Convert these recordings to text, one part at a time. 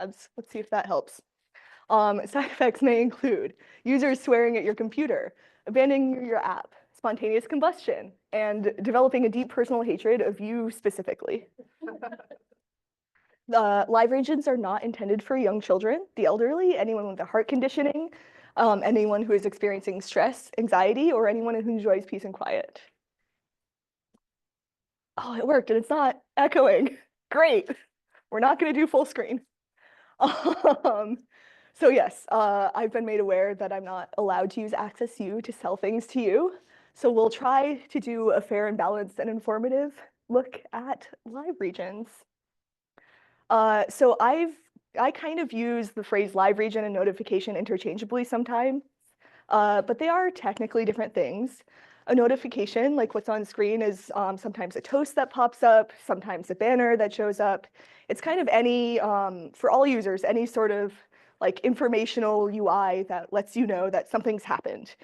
Let's see if that helps. Side effects may include users swearing at your computer, abandoning your app, spontaneous combustion, and developing a deep personal hatred of you specifically. Live regions are not intended for young children, the elderly, anyone with a heart conditioning, anyone who is experiencing stress, anxiety, or anyone who enjoys peace and quiet. Oh, it worked, and it's not echoing. Great. We're not going to do full screen. So yes, I've been made aware that I'm not allowed to use Access U to sell things to you. So we'll try to do a fair and balanced and informative look at live regions. So I kind of use the phrase live region and notification interchangeably sometimes, but they are technically different things. A notification, like what's on screen, is sometimes a toast that pops up, sometimes a banner that shows up. It's kind of any, for all users, any sort of like informational UI that lets you know that something's happened.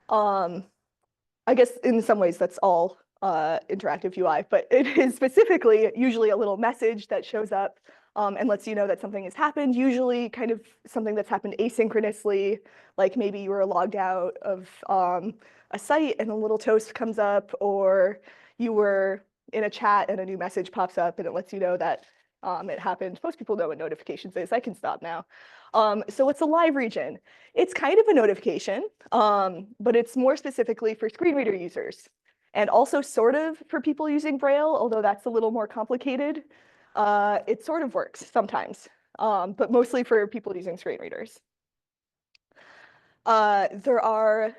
I guess in some ways that's all interactive UI, but it is specifically usually a little message that shows up and lets you know that something has happened, usually kind of something that's happened asynchronously, like maybe you were logged out of a site and a little toast comes up, or you were in a chat and a new message pops up and it lets you know that it happened. Most people know what notifications is. I can stop now. So what's a live region? It's kind of a notification, but it's more specifically for screen reader users, and also sort of for people using Braille, although that's a little more complicated. It sort of works sometimes, but mostly for people using screen readers. There are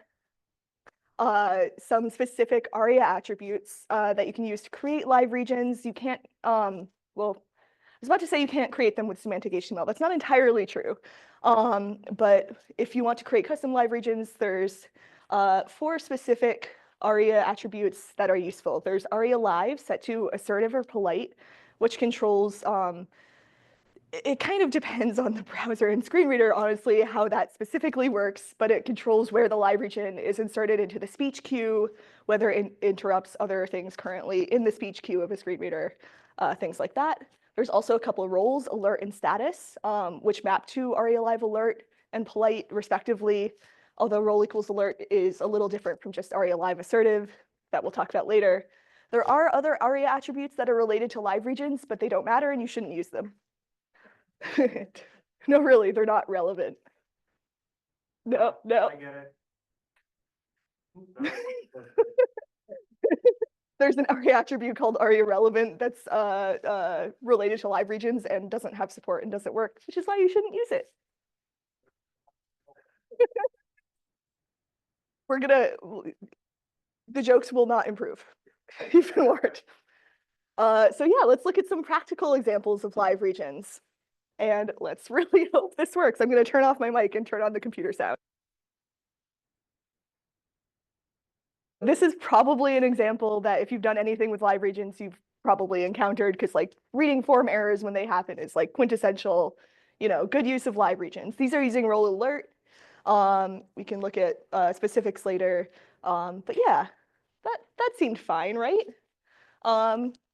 some specific ARIA attributes that you can use to create live regions. You can't, well, I was about to say you can't create them with semantic HTML. That's not entirely true. But if you want to create custom live regions, there's 4 specific ARIA attributes that are useful. There's ARIA live set to assertive or polite, which controls, it kind of depends on the browser and screen reader, honestly, how that specifically works, but it controls where the live region is inserted into the speech queue, whether it interrupts other things currently in the speech queue of a screen reader, things like that. There's also a couple of roles, alert and status, which map to ARIA live alert and polite respectively, although role equals alert is a little different from just ARIA live assertive that we'll talk about later. There are other ARIA attributes that are related to live regions, but they don't matter and you shouldn't use them. No, really, they're not relevant. No. I get it. There's an ARIA attribute called ARIA relevant that's related to live regions and doesn't have support and doesn't work, which is why you shouldn't use it. The jokes will not improve. You've been warned. So yeah, let's look at some practical examples of live regions. And let's really hope this works. I'm going to turn off my mic and turn on the computer sound. This is probably an example that if you've done anything with live regions, you've probably encountered, because like reading form errors when they happen is like quintessential, good use of live regions. These are using role alert. We can look at specifics later. But yeah, that seemed fine, right?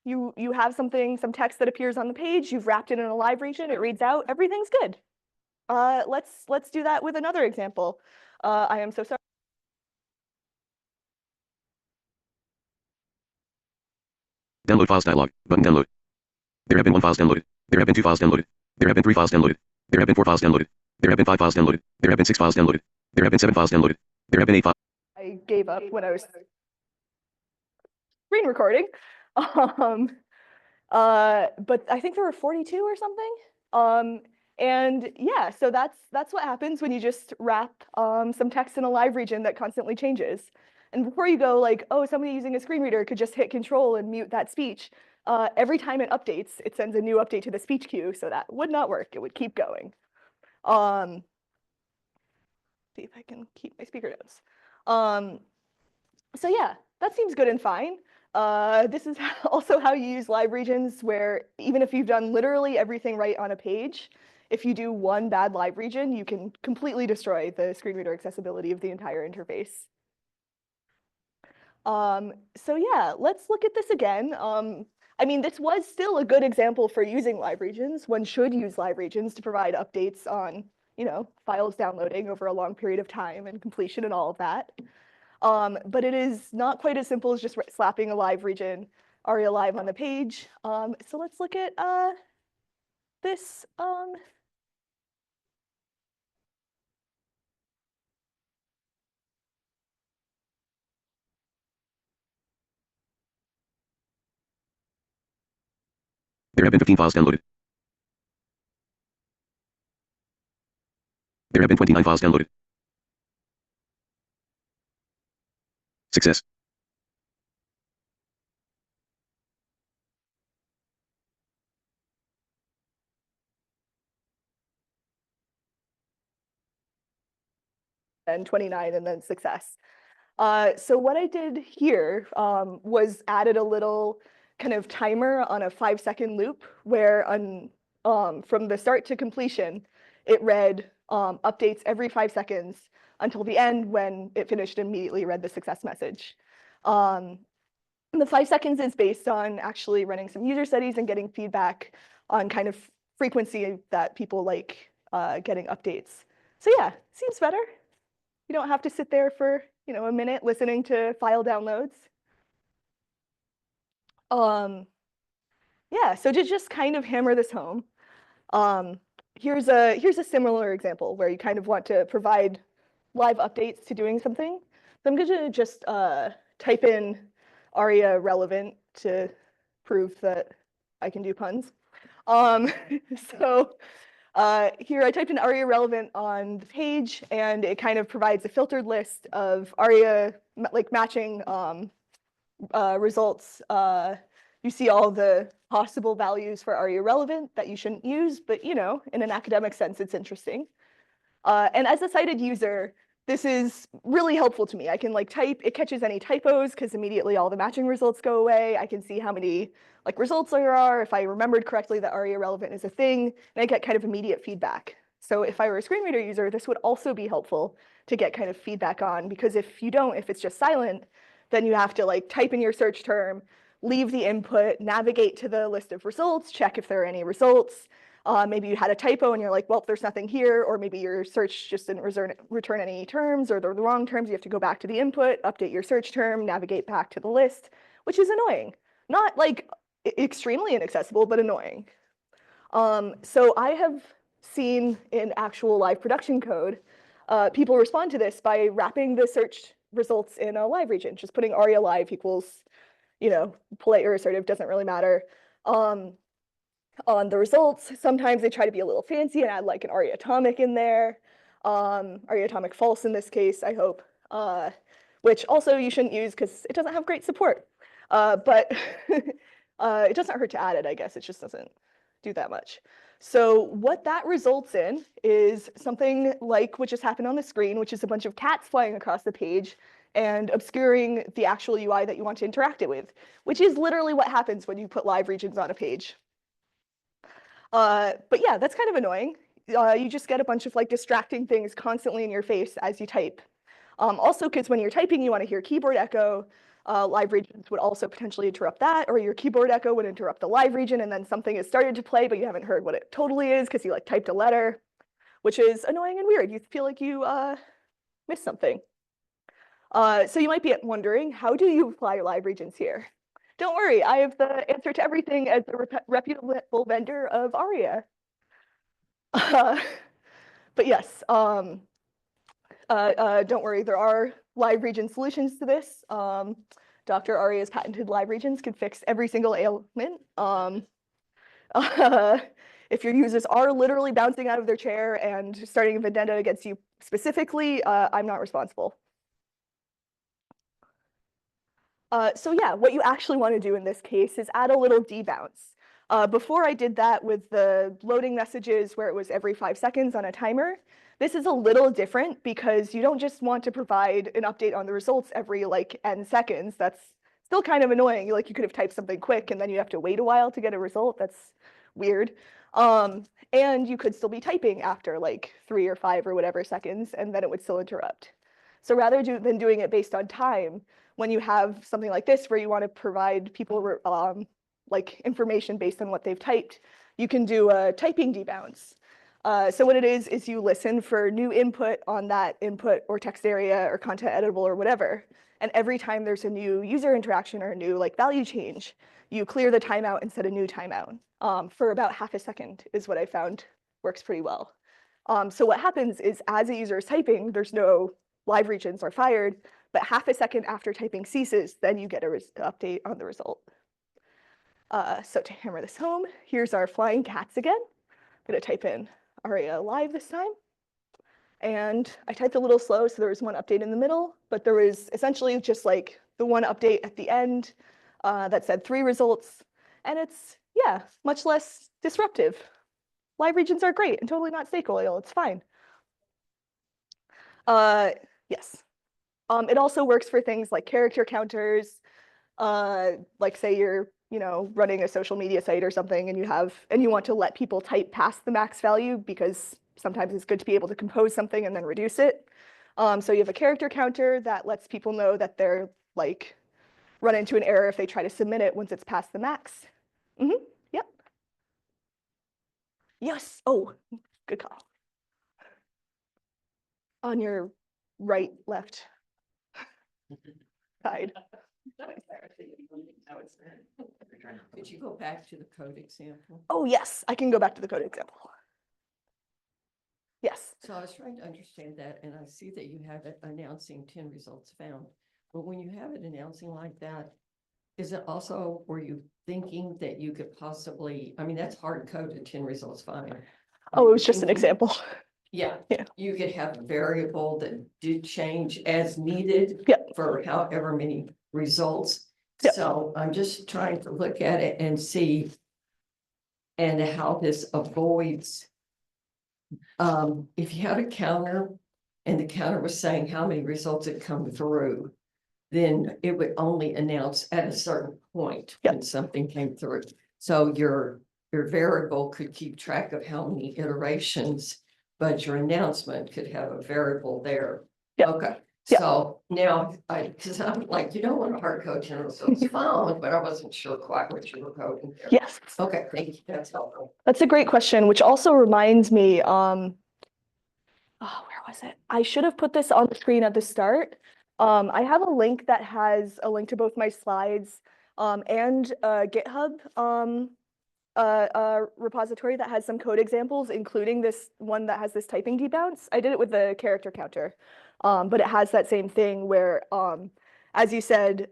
You have some text that appears on the page, you've wrapped it in a live region, it reads out, everything's good. Let's do that with another example. I am so sorry. Download files dialog. Button download. There have been 1 files downloaded. There have been 2 files downloaded. There have been 3 files downloaded. There have been 4 files downloaded. There have been 5 files downloaded. There have been 6 files downloaded. There have been 7 files downloaded. There have been 8 files. I gave up when I was screen recording. But I think there were 42 or something. And yeah, so that's what happens when you just wrap some text in a live region that constantly changes. And before you go like, oh, somebody using a screen reader could just hit control and mute that speech. Every time it updates, it sends a new update to the speech queue, so that would not work. It would keep going. See if I can keep my speaker notes. So yeah, that seems good and fine. This is also how you use live regions, where even if you've done literally everything right on a page, if you do one bad live region, you can completely destroy the screen reader accessibility of the entire interface. So yeah, let's look at this again. I mean, this was still a good example for using live regions. One should use live regions to provide updates on, files downloading over a long period of time and completion and all of that. But it is not quite as simple as just slapping a live region ARIA live on the page. So let's look at this. There have been 15 files downloaded. There have been 29 files downloaded. Success. And 29 and then success. So what I did here was added a little kind of timer on a 5-second loop where from the start to completion, it read updates every 5 seconds until the end when it finished and immediately read the success message. The 5 seconds is based on actually running some user studies and getting feedback on kind of frequency that people like getting updates. So yeah, seems better. You don't have to sit there for, a minute listening to file downloads. Yeah, so to just kind of hammer this home, here's a similar example where you kind of want to provide live updates to doing something. So I'm going to just type in ARIA relevant to prove that I can do puns. So here I typed in ARIA relevant on the page, and it kind of provides a filtered list of ARIA like matching results. You see all the possible values for ARIA relevant that you shouldn't use, but in an academic sense, it's interesting. And as a cited user, this is really helpful to me. I can type, it catches any typos because immediately all the matching results go away. I can see how many results there are, if I remembered correctly that ARIA relevant is a thing, and I get kind of immediate feedback. So if I were a screen reader user, this would also be helpful to get kind of feedback on, because if it's just silent, then you have to type in your search term, leave the input, navigate to the list of results, check if there are any results. Maybe you had a typo and you're like, well, there's nothing here, or maybe your search just didn't return any terms, or they're the wrong terms. You have to go back to the input, update your search term, navigate back to the list, which is annoying. Not extremely inaccessible, but annoying. So I have seen in actual live production code, people respond to this by wrapping the search results in a live region, just putting ARIA live equals, polite or assertive, doesn't really matter. On the results, sometimes they try to be a little fancy and add an ARIA atomic in there, ARIA atomic false in this case, I hope, which also you shouldn't use because it doesn't have great support. But it doesn't hurt to add it, I guess. It just doesn't do that much. So what that results in is something like what just happened on the screen, which is a bunch of cats flying across the page and obscuring the actual UI that you want to interact it with, which is literally what happens when you put live regions on a page. But yeah, that's kind of annoying. You just get a bunch of distracting things constantly in your face as you type. Also, because when you're typing, you want to hear keyboard echo. Live regions would also potentially interrupt that, or your keyboard echo would interrupt the live region, and then something has started to play, but you haven't heard what it totally is because you typed a letter, which is annoying and weird. You feel like you missed something. So you might be wondering, how do you apply live regions here? Don't worry, I have the answer to everything as a reputable vendor of ARIA. But yes, don't worry, there are live region solutions to this. Dr. Aria's patented live regions can fix every single ailment. If your users are literally bouncing out of their chair and starting a vendetta against you specifically, I'm not responsible. So yeah, what you actually want to do in this case is add a little debounce. Before I did that with the loading messages where it was every 5 seconds on a timer, this is a little different because you don't just want to provide an update on the results every n seconds. That's still kind of annoying. You could have typed something quick and then you have to wait a while to get a result. That's weird. And you could still be typing after 3 or 5 or whatever seconds, and then it would still interrupt. So rather than doing it based on time, when you have something like this where you want to provide people like information based on what they've typed, you can do a typing debounce. So what it is you listen for new input on that input or text area or content editable or whatever. And every time there's a new user interaction or a new like value change, you clear the timeout and set a new timeout for about half a second is what I found works pretty well. So what happens is as a user is typing, there's no live regions are fired, but half a second after typing ceases, then you get a update on the result. So to hammer this home, here's our flying cats again. I'm gonna type in ARIA live this time. And I typed a little slow, so there was one update in the middle, but there was essentially just like the one update at the end that said 3 results. And it's, yeah, much less disruptive. Live regions are great and totally not snake oil, it's fine. Yes. It also works for things like character counters, like say you're, you know, running a social media site or something and you want to let people type past the max value because sometimes it's good to be able to compose something and then reduce it. So you have a character counter that lets people know that they're like run into an error if they try to submit it once it's past the max. Yep. Yes. Oh, good call. On your right, left side. Could you go back to the code example? Oh, yes, I can go back to the code example. Yes. So I was trying to understand that, and I see that you have it announcing 10 results found. But when you have it announcing like that, is it also, were you thinking that you could possibly, I mean, that's hard coded 10 results found. Oh, it was just an example. Yeah. Yeah. You could have a variable that did change as needed. Yep. For however many results. Yep. So I'm just trying to look at it and see and how this avoids. If you had a counter and the counter was saying how many results had come through, then it would only announce at a certain point when something came through. So your variable could keep track of how many iterations, but your announcement could have a variable there. Yep. Okay. Yep. So now because I'm like, you don't want to hard code 10 results found, but I wasn't sure quite what you were coding there. Yes. Okay, thank you. That's helpful. That's a great question, which also reminds me, oh, where was it? I should have put this on the screen at the start. I have a link that has a link to both my slides and GitHub repository that has some code examples, including this one that has this typing debounce. I did it with the character counter, but it has that same thing where, as you said,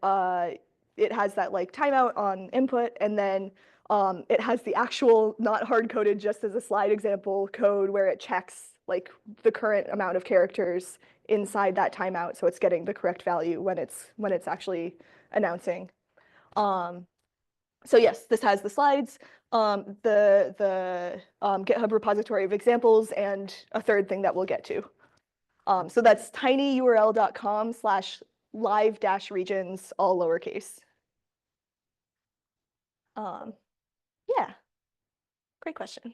it has that like timeout on input, and then it has the actual not hard-coded, just as a slide example code where it checks like the current amount of characters inside that timeout, so it's getting the correct value when it's actually announcing. So yes, this has the slides, the GitHub repository of examples, and a third thing that we'll get to. So that's tinyurl.com/live-regions, all lowercase. Yeah, great question.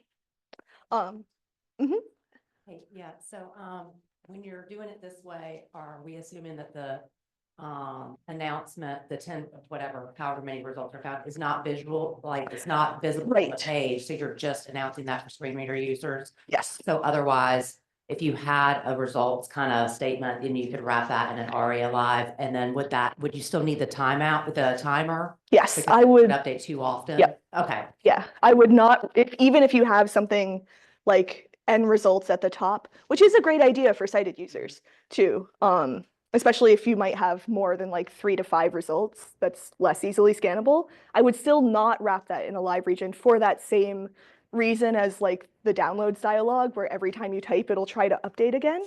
Hey, yeah, so, when you're doing it this way, are we assuming that the, announcement, the 10, whatever, however many results are found, is not visual, like it's not visible on the Right. page, so you're just announcing that for screen reader users? Yes. So otherwise, if you had a results kind of statement, then you could wrap that in an ARIA live, and then would you still need the timeout with the timer? Yes, Because I it would. update too often? Yep. Okay. Yeah, I would not, even if you have something like end results at the top, which is a great idea for sighted users too. Especially if you might have more than like 3 to 5 results, that's less easily scannable. I would still not wrap that in a live region for that same reason as like the downloads dialog, where every time you type, it'll try to update again.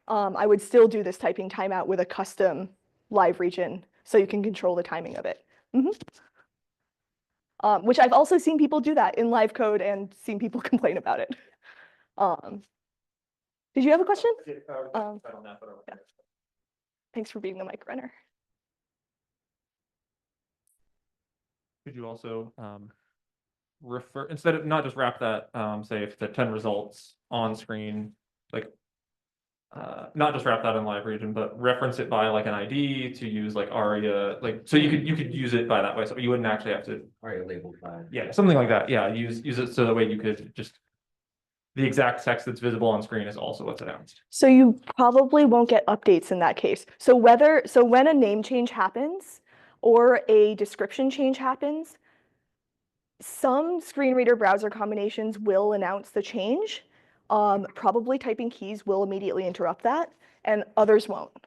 I would still do this typing timeout with a custom live region so you can control the timing of it. Which I've also seen people do that in live code and seen people complain about it. Did you have a question? Yeah. Thanks for being the mic runner. Could you also refer, instead of not just wrap that, say if the 10 results on screen, like not just wrap that in live region, but reference it by like an ID to use like ARIA, like, so you could use it by that way, so you wouldn't actually have to, ARIA labeled by. yeah, something like that, yeah, use it so that way you could just. The exact text that's visible on screen is also what's announced. So you probably won't get updates in that case. So when a name change happens or a description change happens, some screen reader browser combinations will announce the change. Probably typing keys will immediately interrupt that, and others won't.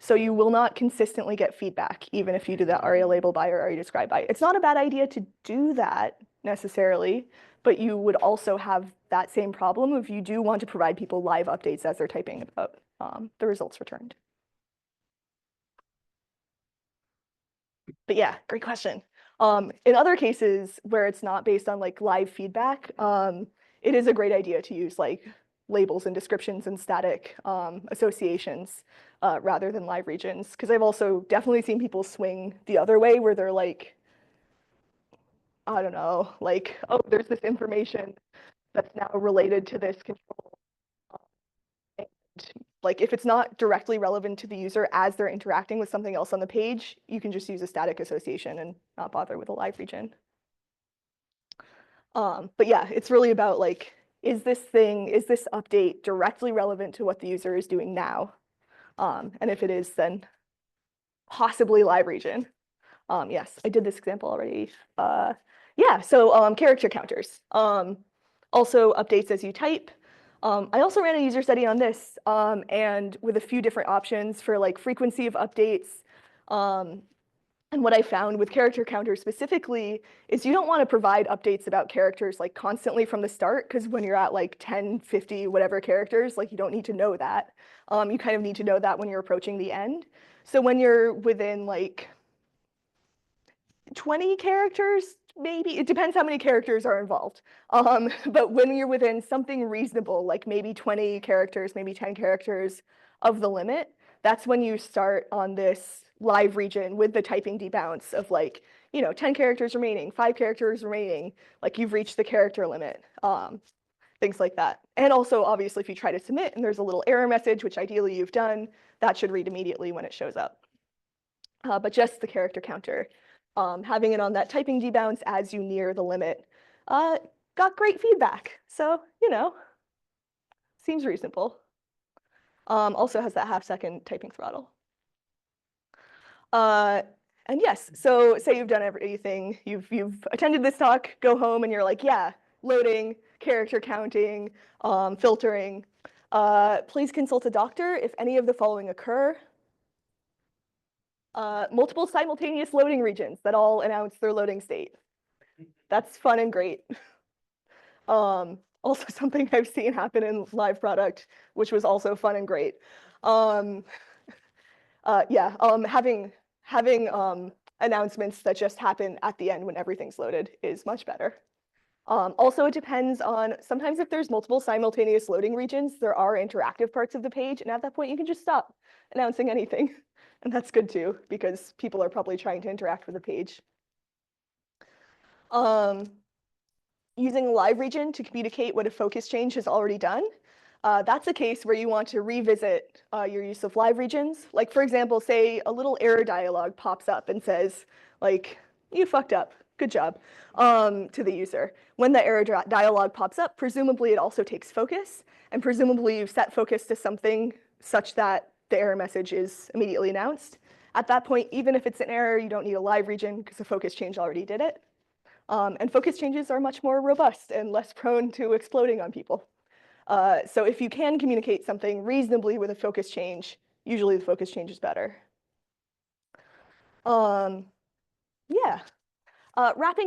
So you will not consistently get feedback, even if you do that ARIA label by or ARIA describe by. It's not a bad idea to do that necessarily, but you would also have that same problem if you do want to provide people live updates as they're typing about the results returned. But yeah, great question. In other cases where it's not based on like live feedback, it is a great idea to use like labels and descriptions and static associations rather than live regions. Because I've also definitely seen people swing the other way where they're like, I don't know, like, oh, there's this information that's now related to this control. And like if it's not directly relevant to the user as they're interacting with something else on the page, you can just use a static association and not bother with a live region. But yeah, it's really about like, is this update directly relevant to what the user is doing now? And if it is, then possibly live region. Yes, I did this example already. Yeah, so character counters. Also updates as you type. I also ran a user study on this and with a few different options for like frequency of updates. And what I found with character counters specifically is you don't want to provide updates about characters like constantly from the start, because when you're at like 10, 50, whatever characters, like you don't need to know that. You kind of need to know that when you're approaching the end. So when you're within like 20 characters, maybe, it depends how many characters are involved. But when you're within something reasonable, like maybe 20 characters, maybe 10 characters of the limit, that's when you start on this live region with the typing debounce of like, 10 characters remaining, 5 characters remaining, like you've reached the character limit, things like that. And also, obviously, if you try to submit and there's a little error message, which ideally you've done, that should read immediately when it shows up. But just the character counter, having it on that typing debounce as you near the limit, got great feedback. So, seems reasonable. Also has that half-second typing throttle. And yes, so say you've done everything, you've attended this talk, go home and you're like, yeah, loading, character counting, filtering. Please consult a doctor if any of the following occur. Multiple simultaneous loading regions that all announce their loading state. That's fun and great. Also something I've seen happen in live product, which was also fun and great. Having announcements that just happen at the end when everything's loaded is much better. Also, it depends on, sometimes if there's multiple simultaneous loading regions, there are interactive parts of the page, and at that point you can just stop announcing anything. And that's good too, because people are probably trying to interact with the page. Using a live region to communicate what a focus change has already done. That's a case where you want to revisit your use of live regions. Like for example, say a little error dialog pops up and says like, you fucked up, good job, to the user. When the error dialog pops up, presumably it also takes focus, and presumably you've set focus to something such that the error message is immediately announced. At that point, even if it's an error, you don't need a live region because the focus change already did it. And focus changes are much more robust and less prone to exploding on people. So if you can communicate something reasonably with a focus change, usually the focus change is better. Wrapping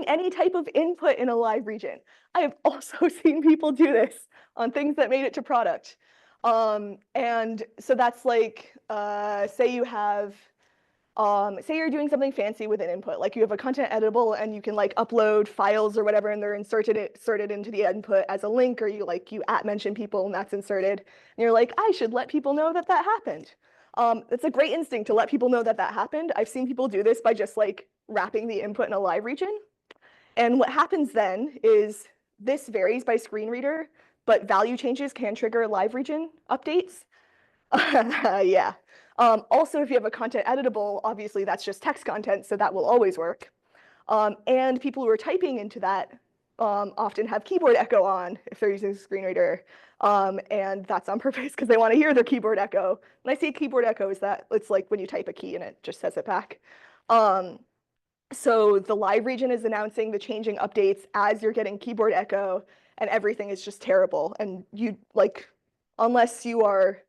any type of input in a live region. I have also seen people do this on things that made it to product. And so that's like, say you have, say you're doing something fancy with an input, like you have a content editable and you can like upload files or whatever, and they're inserted into the input as a link, or you @mention people and that's inserted. And you're like, I should let people know that that happened. It's a great instinct to let people know that that happened. I've seen people do this by just like wrapping the input in a live region. And what happens then is this varies by screen reader, but value changes can trigger live region updates. Yeah. Also, if you have a content editable, obviously that's just text content, so that will always work. And people who are typing into that often have keyboard echo on if they're using a screen reader. And that's on purpose because they want to hear their keyboard echo. When I say keyboard echo, is that it's like when you type a key and it just says it back. So the live region is announcing the changing updates as you're getting keyboard echo, and everything is just terrible. And you like, unless you are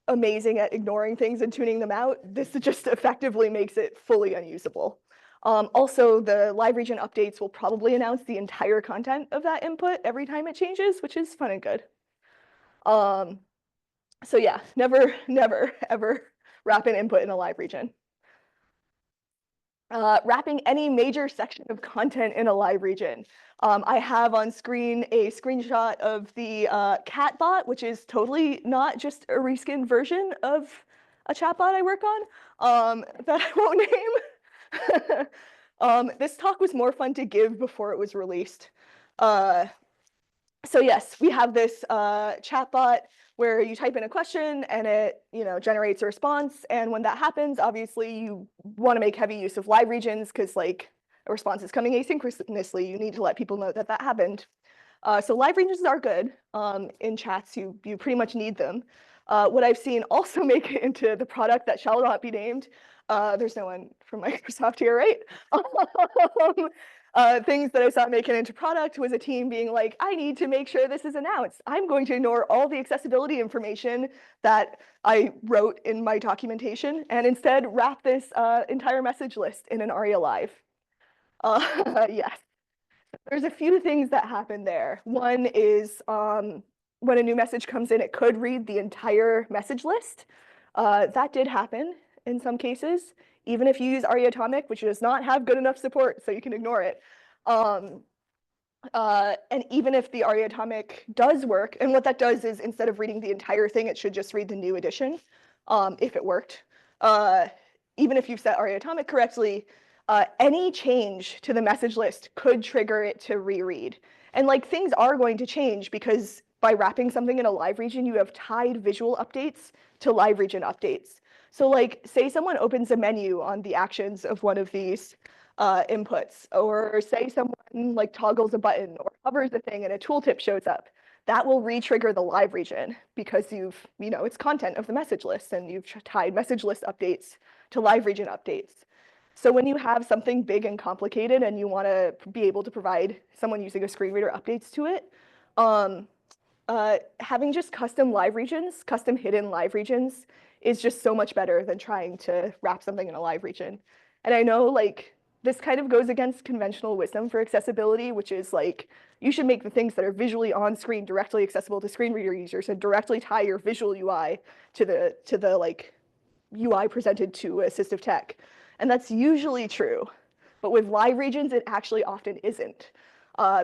amazing at ignoring things and tuning them out, this just effectively makes it fully unusable. Also, the live region updates will probably announce the entire content of that input every time it changes, which is fun and good. So yeah, never, ever wrap an input in a live region. Wrapping any major section of content in a live region. I have on screen a screenshot of the Catbot, which is totally not just a reskinned version of a chatbot I work on that I won't name. This talk was more fun to give before it was released. So yes, we have this chatbot where you type in a question and it generates a response. And when that happens, obviously you want to make heavy use of live regions because like a response is coming asynchronously. You need to let people know that that happened. So live regions are good. In chats, you pretty much need them. What I've seen also make it into the product that shall not be named. There's no one from Microsoft here, right? Things that I saw make it into product was a team being like, I need to make sure this is announced. I'm going to ignore all the accessibility information that I wrote in my documentation and instead wrap this entire message list in an ARIA Live. Yes, there's a few things that happen there. One is when a new message comes in, it could read the entire message list. That did happen in some cases, even if you use ARIA Atomic, which does not have good enough support, so you can ignore it. And even if the ARIA Atomic does work, and what that does is instead of reading the entire thing, it should just read the new edition, if it worked. Even if you've set ARIA Atomic correctly, any change to the message list could trigger it to reread. And like things are going to change because by wrapping something in a live region, you have tied visual updates to live region updates. So like say someone opens a menu on the actions of one of these inputs, or say someone like toggles a button or hovers a thing and a tooltip shows up. That will re-trigger the live region because it's content of the message list and you've tied message list updates to live region updates. So when you have something big and complicated and you want to be able to provide someone using a screen reader updates to it, having just custom hidden live regions is just so much better than trying to wrap something in a live region. And I know like this kind of goes against conventional wisdom for accessibility, which is like you should make the things that are visually on screen directly accessible to screen reader users and directly tie your visual UI to the like UI presented to assistive tech. And that's usually true. But with live regions, it actually often isn't.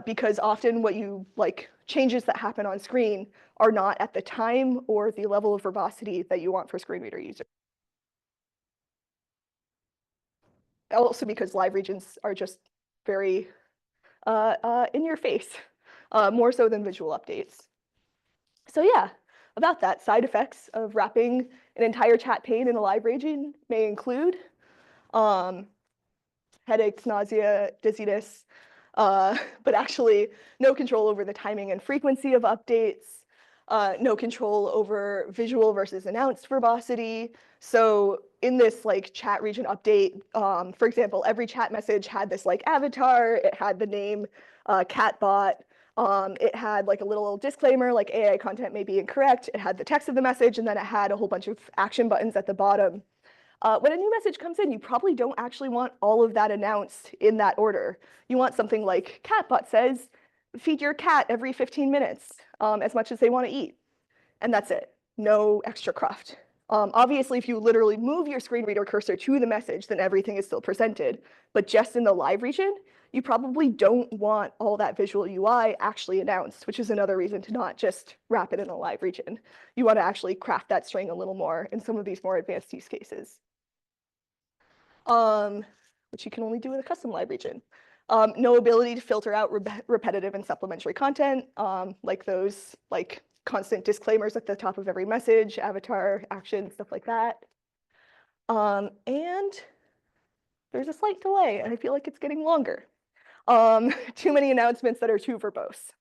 Because often what you like changes that happen on screen are not at the time or the level of verbosity that you want for screen reader users. Also because live regions are just very in your face, more so than visual updates. So yeah, about that, side effects of wrapping an entire chat pane in a live region may include headaches, nausea, dizziness, but actually no control over the timing and frequency of updates, no control over visual versus announced verbosity. So in this like chat region update, for example, every chat message had this like avatar, it had the name Catbot, it had like a little disclaimer like AI content may be incorrect, it had the text of the message, and then it had a whole bunch of action buttons at the bottom. When a new message comes in, you probably don't actually want all of that announced in that order. You want something like Catbot says, feed your cat every 15 minutes as much as they want to eat. And that's it. No extra cruft. Obviously, if you literally move your screen reader cursor to the message, then everything is still presented. But just in the live region, you probably don't want all that visual UI actually announced, which is another reason to not just wrap it in a live region. You want to actually craft that string a little more in some of these more advanced use cases. Which you can only do with a custom live region. No ability to filter out repetitive and supplementary content, like those like constant disclaimers at the top of every message, avatar, action, stuff like that. And there's a slight delay, and I feel like it's getting longer. Too many announcements that are too verbose.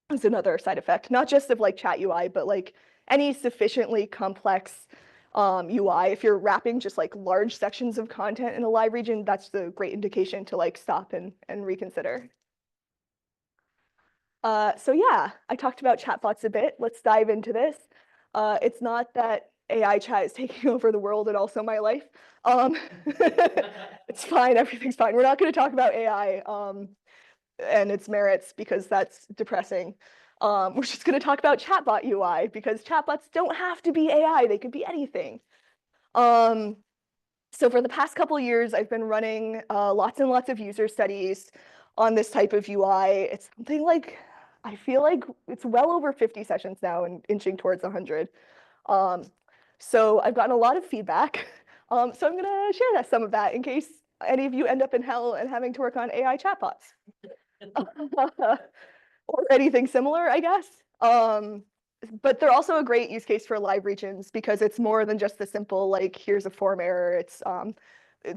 That's another side effect, not just of like chat UI, but like any sufficiently complex UI. If you're wrapping just like large sections of content in a live region, that's the great indication to like stop and reconsider. So yeah, I talked about chatbots a bit. Let's dive into this. It's not that AI chat is taking over the world and also my life. It's fine, everything's fine. We're not going to talk about AI and its merits because that's depressing. We're just going to talk about chatbot UI because chatbots don't have to be AI, they could be anything. So for the past couple of years, I've been running lots and lots of user studies on this type of UI. It's something like, I feel like it's well over 50 sessions now and inching towards 100. So I've gotten a lot of feedback. So I'm gonna share some of that in case any of you end up in hell and having to work on AI chatbots. Or anything similar, I guess. But they're also a great use case for live regions because it's more than just the simple, like, here's a form error. It's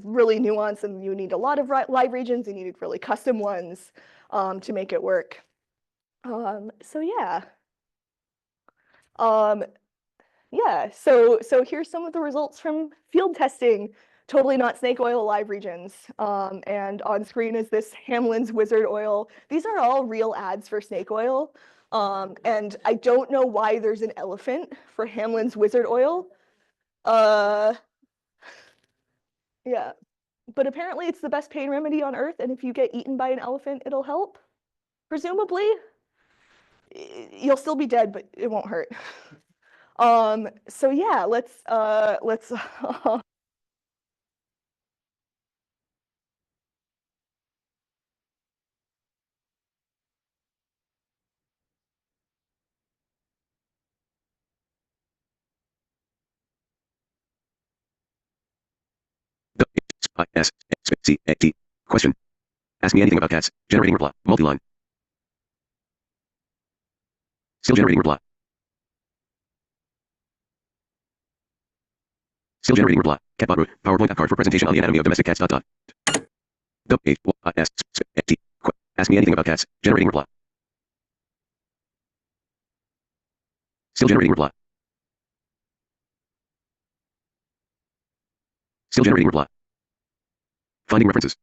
really nuanced and you need a lot of live regions. You need really custom ones to make it work. So yeah. Yeah, so here's some of the results from field testing. Totally not snake oil live regions. And on screen is this Hamlin's Wizard Oil. These are all real ads for snake oil. And I don't know why there's an elephant for Hamlin's Wizard Oil. Yeah, but apparently it's the best pain remedy on earth. And if you get eaten by an elephant, it'll help. Presumably, you'll still be dead, but it won't hurt. So yeah, let's W-I-S-C-A-T. Question. Ask me anything about cats. Generating reply. Multi-line. Still generating reply. Still generating reply. Catbot root. PowerPoint app card for presentation on the anatomy of domestic cats. W-H-Y-S-C-A-T. Ask me anything about cats. Generating reply. Still generating reply. Still generating reply. Finding references.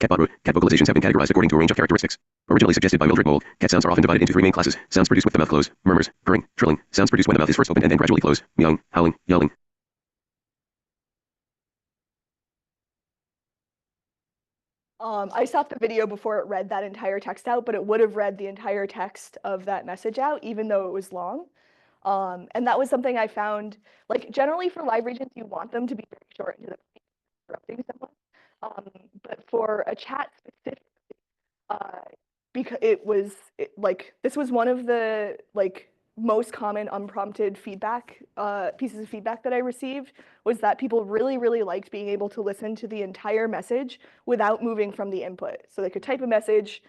Catbot root. Cat vocalizations have been categorized according to a range of characteristics. Originally suggested by Mildred Mould, cat sounds are often divided into three main classes. Sounds produced with the mouth closed, murmurs, purring, trilling. Sounds produced when the mouth is first opened and then gradually closed, meowing, howling, yelling. I stopped the video before it read that entire text out, but it would have read the entire text of that message out, even though it was long. And that was something I found, like, generally for live regions, you want them to be very short and to the point, interrupting someone. But for a chat specifically, because like, this was one of the like most common unprompted feedback pieces of feedback that I received, was that people really, really liked being able to listen to the entire message without moving from the input. So they could type a message,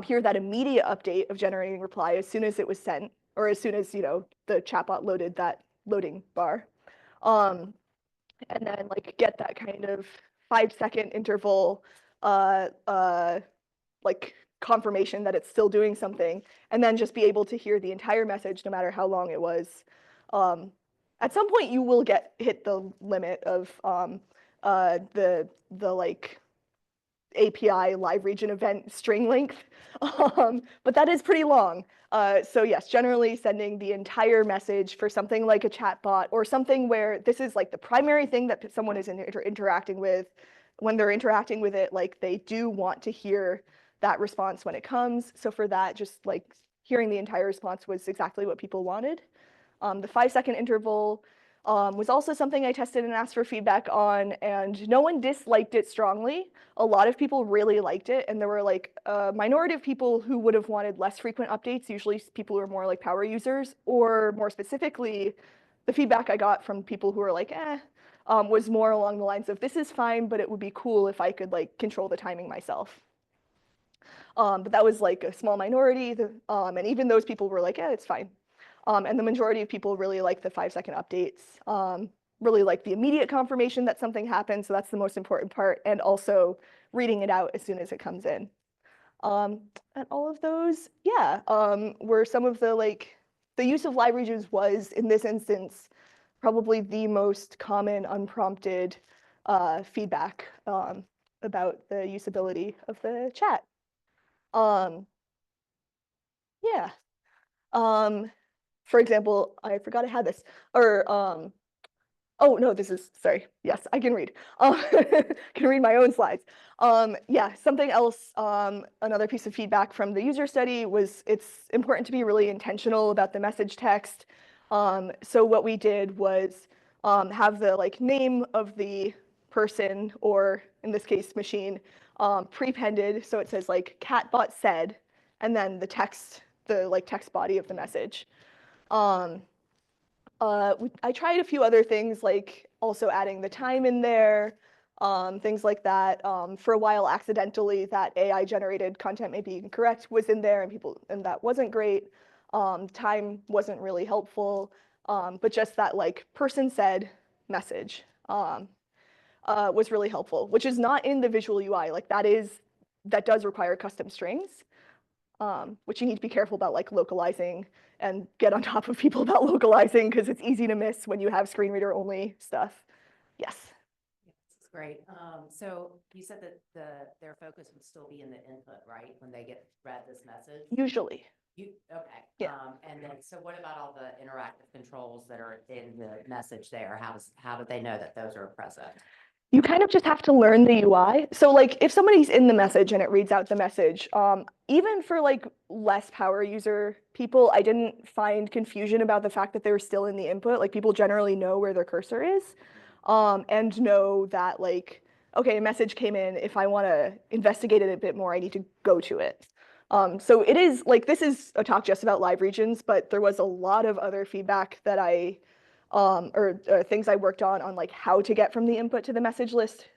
hear that immediate update of generating reply as soon as it was sent, or as soon as, you know, the chatbot loaded that loading bar. And then like get that kind of 5-second interval like confirmation that it's still doing something, and then just be able to hear the entire message no matter how long it was. At some point you will hit the limit of the like API live region event string length, but that is pretty long. So yes, generally sending the entire message for something like a chatbot or something where this is like the primary thing that someone is interacting with. When they're interacting with it, like, they do want to hear that response when it comes. So for that, just like hearing the entire response was exactly what people wanted. The 5-second interval was also something I tested and asked for feedback on, and no one disliked it strongly. A lot of people really liked it, and there were like a minority of people who would have wanted less frequent updates, usually people who are more like power users, or more specifically, the feedback I got from people who were like, was more along the lines of, this is fine, but it would be cool if I could like control the timing myself. But that was like a small minority, and even those people were like, yeah, it's fine. And the majority of people really like the 5-second updates, really like the immediate confirmation that something happened. So that's the most important part. And also reading it out as soon as it comes in. And all of those, yeah, were some of the use of live regions was, in this instance, probably the most common unprompted feedback about the usability of the chat. Yeah. For example, I forgot I had this, or oh no, this is, sorry, yes, I can read. Can read my own slides. Yeah, something else, another piece of feedback from the user study was it's important to be really intentional about the message text. So what we did was have the name of the person, or in this case, machine, prepended. So it says catbot said, and then the text, the text body of the message. I tried a few other things, like also adding the time in there, things like that. For a while, accidentally, that AI generated content may be incorrect was in there, and that wasn't great. Time wasn't really helpful, but just that person said message was really helpful, which is not in the visual UI. That does require custom strings, which you need to be careful about localizing and get on top of people about localizing, because it's easy to miss when you have screen reader only stuff. Yes. This is great. So you said that their focus would still be in the input, right? When they read this message? Usually. Okay. Yeah. And then, so what about all the interactive controls that are in the message there? How do they know that those are present? You kind of just have to learn the UI. So if somebody's in the message and it reads out the message, even for less power user people, I didn't find confusion about the fact that they were still in the input. People generally know where their cursor is, and know that okay, a message came in. If I want to investigate it a bit more, I need to go to it. So it is this is a talk just about live regions, but there was a lot of other feedback that I or things I worked on how to get from the input to the message list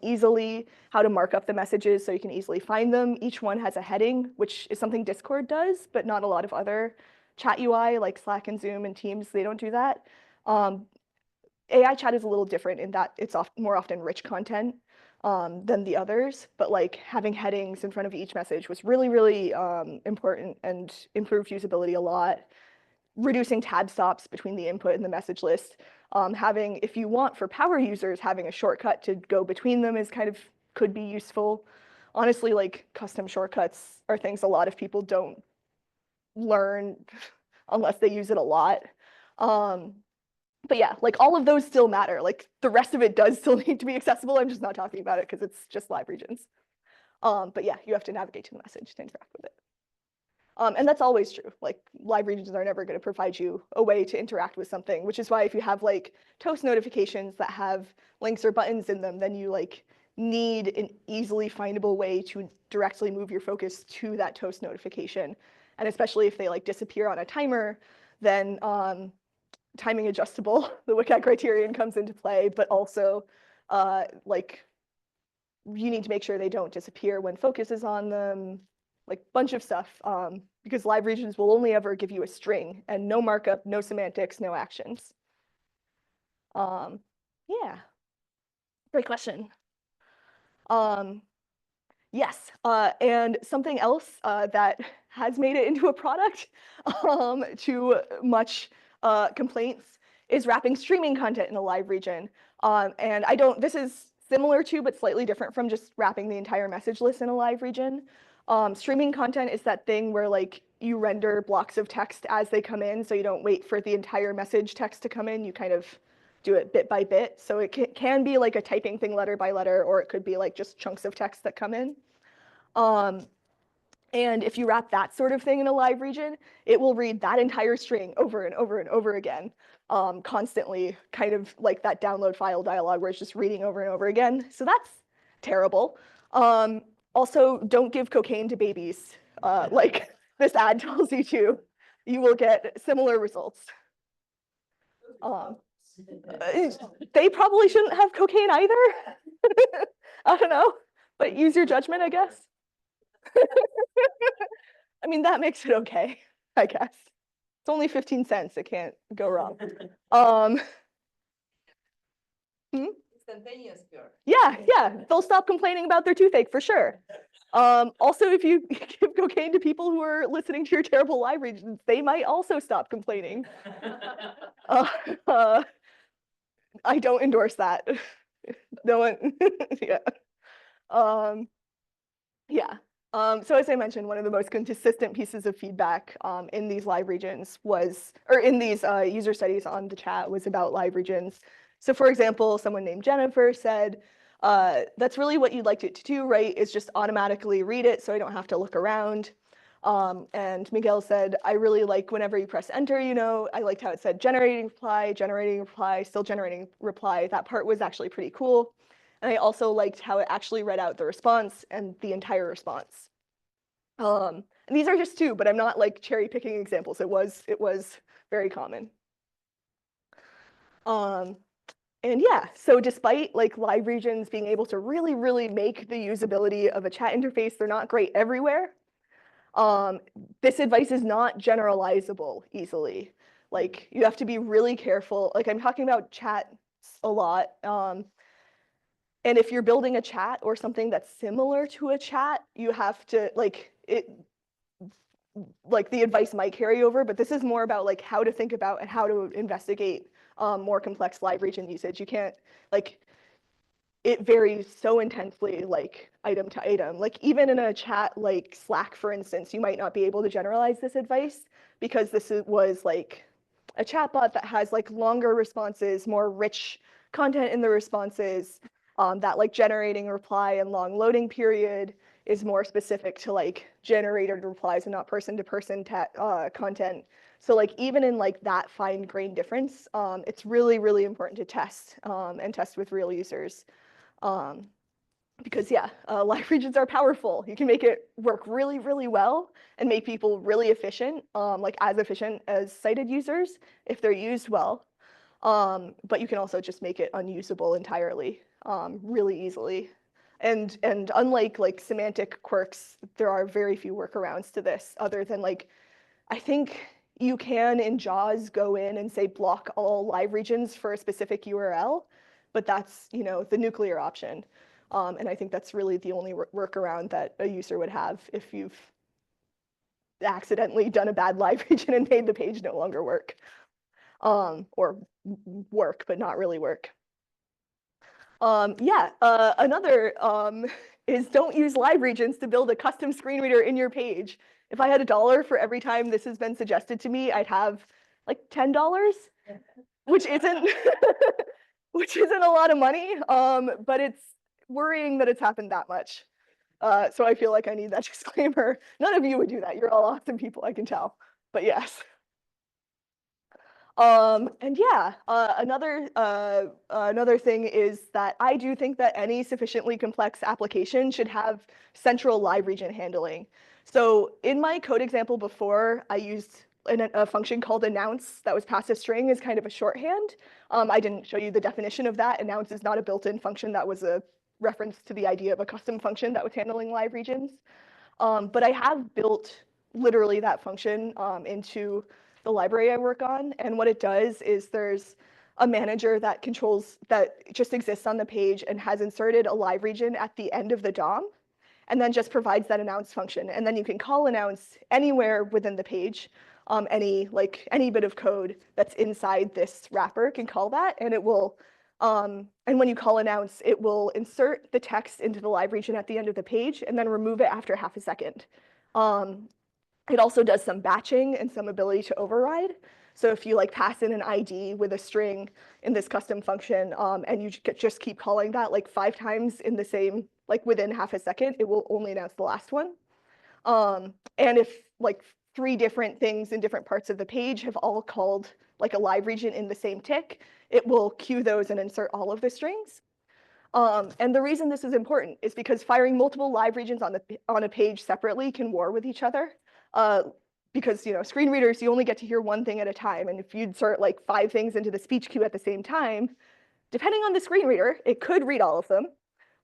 easily, how to mark up the messages so you can easily find them. Each one has a heading, which is something Discord does, but not a lot of other chat UI like Slack and Zoom and Teams, they don't do that. AI chat is a little different in that it's more often rich content than the others, but having headings in front of each message was really, really important and improved usability a lot. Reducing tab stops between the input and the message list. Having, if you want for power users, having a shortcut to go between them is could be useful. Honestly, custom shortcuts are things a lot of people don't learn unless they use it a lot. But yeah, all of those still matter. The rest of it does still need to be accessible. I'm just not talking about it because it's just live regions. But yeah, you have to navigate to the message to interact with it. And that's always true. Live regions are never going to provide you a way to interact with something, which is why if you have toast notifications that have links or buttons in them, then you need an easily findable way to directly move your focus to that toast notification. And especially if they disappear on a timer, then timing adjustable, the WCAG criterion comes into play, but also you need to make sure they don't disappear when focus is on them. Bunch of stuff, because live regions will only ever give you a string and no markup, no semantics, no actions. Yeah, great question. Yes, and something else that has made it into a product to much complaints is wrapping streaming content in a live region. And this is similar to, but slightly different from just wrapping the entire message list in a live region. Streaming content is that thing where you render blocks of text as they come in, so you don't wait for the entire message text to come in. You kind of do it bit by bit. So it can be a typing thing letter by letter, or it could be just chunks of text that come in. And if you wrap that sort of thing in a live region, it will read that entire string over and over and over again, constantly, kind of like that download file dialog where it's just reading over and over again. So that's terrible. Also, don't give cocaine to babies, like this ad tells you to. You will get similar results. They probably shouldn't have cocaine either. I don't know, but use your judgment, I guess. I mean, that makes it okay, I guess. It's only 15 cents. It can't go wrong. Um, Instantaneous cure. yeah, they'll stop complaining about their toothache for sure. Also, if you give cocaine to people who are listening to your terrible live regions, they might also stop complaining. Uh, I don't endorse that. No one, yeah. Yeah. So as I mentioned, one of the most consistent pieces of feedback in these live regions was, or in these user studies on the chat was about live regions. So for example, someone named Jennifer said, that's really what you'd like it to do, right? Is just automatically read it so I don't have to look around. And Miguel said, I really like whenever you press enter, I liked how it said generating reply, still generating reply. That part was actually pretty cool. And I also liked how it actually read out the response and the entire response. And these are just two, but I'm not like cherry picking examples. It was very common. And yeah, so despite like live regions being able to really, really make the usability of a chat interface, they're not great everywhere. This advice is not generalizable easily. Like you have to be really careful. Like I'm talking about chats a lot. And if you're building a chat or something that's similar to a chat, you have to like the advice might carry over, but this is more about like how to think about and how to investigate more complex live region usage. You can't it varies so intensely, like item to item. Like even in a chat like Slack, for instance, you might not be able to generalize this advice because this was like a chatbot that has like longer responses, more rich content in the responses, that like generating a reply and long loading period is more specific to like generated replies and not person-to-person content. So like even in like that fine-grained difference, it's really, really important to test and test with real users. Because yeah, live regions are powerful. You can make it work really, really well and make people really efficient, like as efficient as sighted users if they're used well. But you can also just make it unusable entirely, really easily. And unlike like semantic quirks, there are very few workarounds to this other than like, I think you can in JAWS go in and say block all live regions for a specific URL, but that's, the nuclear option. And I think that's really the only workaround that a user would have if you've accidentally done a bad live region and made the page no longer work. Or work, but not really work. Another is don't use live regions to build a custom screen reader in your page. If I had $1 for every time this has been suggested to me, I'd have like $10, which isn't which isn't a lot of money, but it's worrying that it's happened that much. So I feel like I need that disclaimer. None of you would do that. You're all awesome people, I can tell. But yes. And yeah, another thing is that I do think that any sufficiently complex application should have central live region handling. So in my code example before, I used a function called announce that was passive string as kind of a shorthand. I didn't show you the definition of that. Announce is not a built-in function. That was a reference to the idea of a custom function that was handling live regions. But I have built literally that function into the library I work on. And what it does is there's a manager that just exists on the page and has inserted a live region at the end of the DOM, and then just provides that announce function. And then you can call announce anywhere within the page. Any bit of code that's inside this wrapper can call that, and it will. And when you call announce, it will insert the text into the live region at the end of the page and then remove it after half a second. It also does some batching and some ability to override. So if you like pass in an ID with a string in this custom function, and you just keep calling that like 5 times in the same, like within half a second, it will only announce the last one. And if like 3 different things in different parts of the page have all called like a live region in the same tick, it will queue those and insert all of the strings. And the reason this is important is because firing multiple live regions on a page separately can war with each other. Because screen readers, you only get to hear one thing at a time, and if you insert like 5 things into the speech queue at the same time, depending on the screen reader, it could read all of them,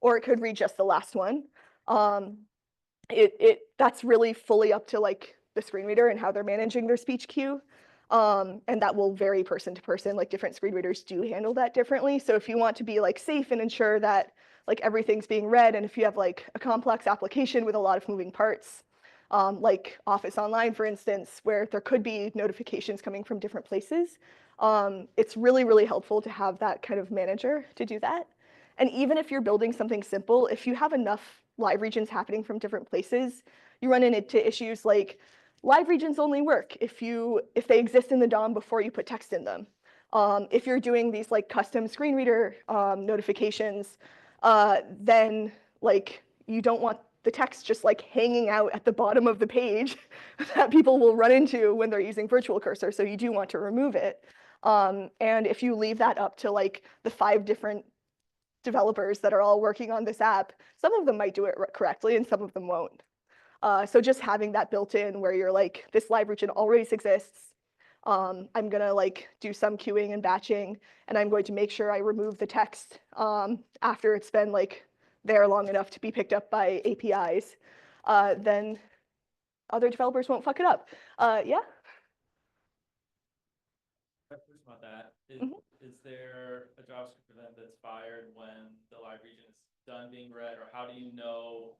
or it could read just the last one. that's really fully up to like the screen reader and how they're managing their speech queue. And that will vary person to person, like different screen readers do handle that differently. So if you want to be like safe and ensure that like everything's being read, and if you have like a complex application with a lot of moving parts, like Office Online, for instance, where there could be notifications coming from different places, it's really, really helpful to have that kind of manager to do that. And even if you're building something simple, if you have enough live regions happening from different places, you run into issues like live regions only work if they exist in the DOM before you put text in them. If you're doing these like custom screen reader notifications, then like you don't want the text just like hanging out at the bottom of the page that people will run into when they're using virtual cursor. So you do want to remove it. And if you leave that up to like the 5 different developers that are all working on this app, some of them might do it correctly and some of them won't. So just having that built in where you're like, this live region always exists. I'm gonna like do some queuing and batching, and I'm going to make sure I remove the text after it's been like there long enough to be picked up by APIs. Then other developers won't fuck it up. Yeah. Question about that. Mhm. Is there a JavaScript event that's fired when the live region is done being read, or how do you know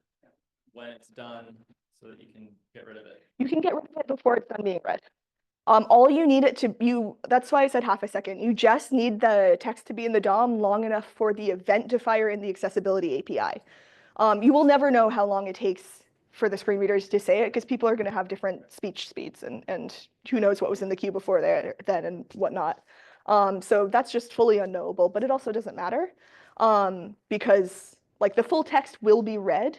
when it's done so that you can get rid of it? You can get rid of it before it's done being read. All you need it to, that's why I said half a second. You just need the text to be in the DOM long enough for the event to fire in the accessibility API. You will never know how long it takes for the screen readers to say it because people are going to have different speech speeds and who knows what was in the queue before then and whatnot. So that's just fully unknowable, but it also doesn't matter because like the full text will be read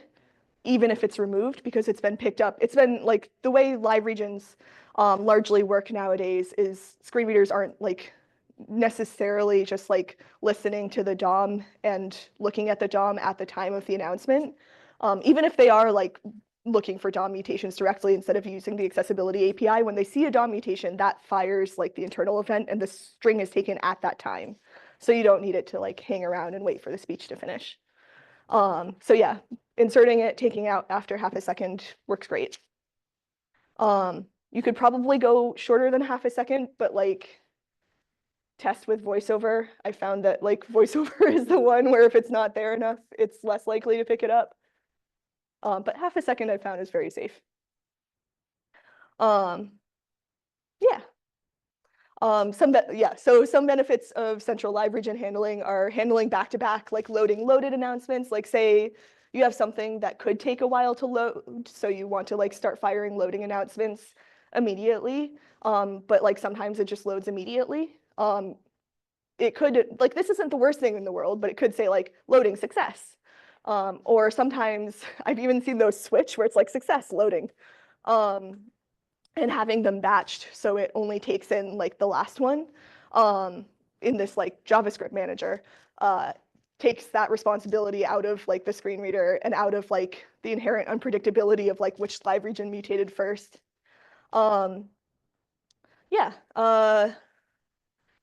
even if it's removed because it's been picked up. It's been like the way live regions largely work nowadays is screen readers aren't like necessarily just like listening to the DOM and looking at the DOM at the time of the announcement. Even if they are like looking for DOM mutations directly instead of using the accessibility API, when they see a DOM mutation, that fires like the internal event and the string is taken at that time. So you don't need it to like hang around and wait for the speech to finish. So yeah, inserting it, taking out after half a second works great. You could probably go shorter than half a second, but like test with VoiceOver. I found that like VoiceOver is the one where if it's not there enough, it's less likely to pick it up. But half a second I found is very safe. Yeah. So some benefits of central live region handling are handling back-to-back, like loading loaded announcements. Like say you have something that could take a while to load, so you want to like start firing loading announcements immediately. But like sometimes it just loads immediately. It could, like this isn't the worst thing in the world, but it could say like loading success. Or sometimes I've even seen those switch where it's like success loading. And having them batched so it only takes in like the last one in this like JavaScript manager takes that responsibility out of like the screen reader and out of like the inherent unpredictability of like which live region mutated first. Yeah.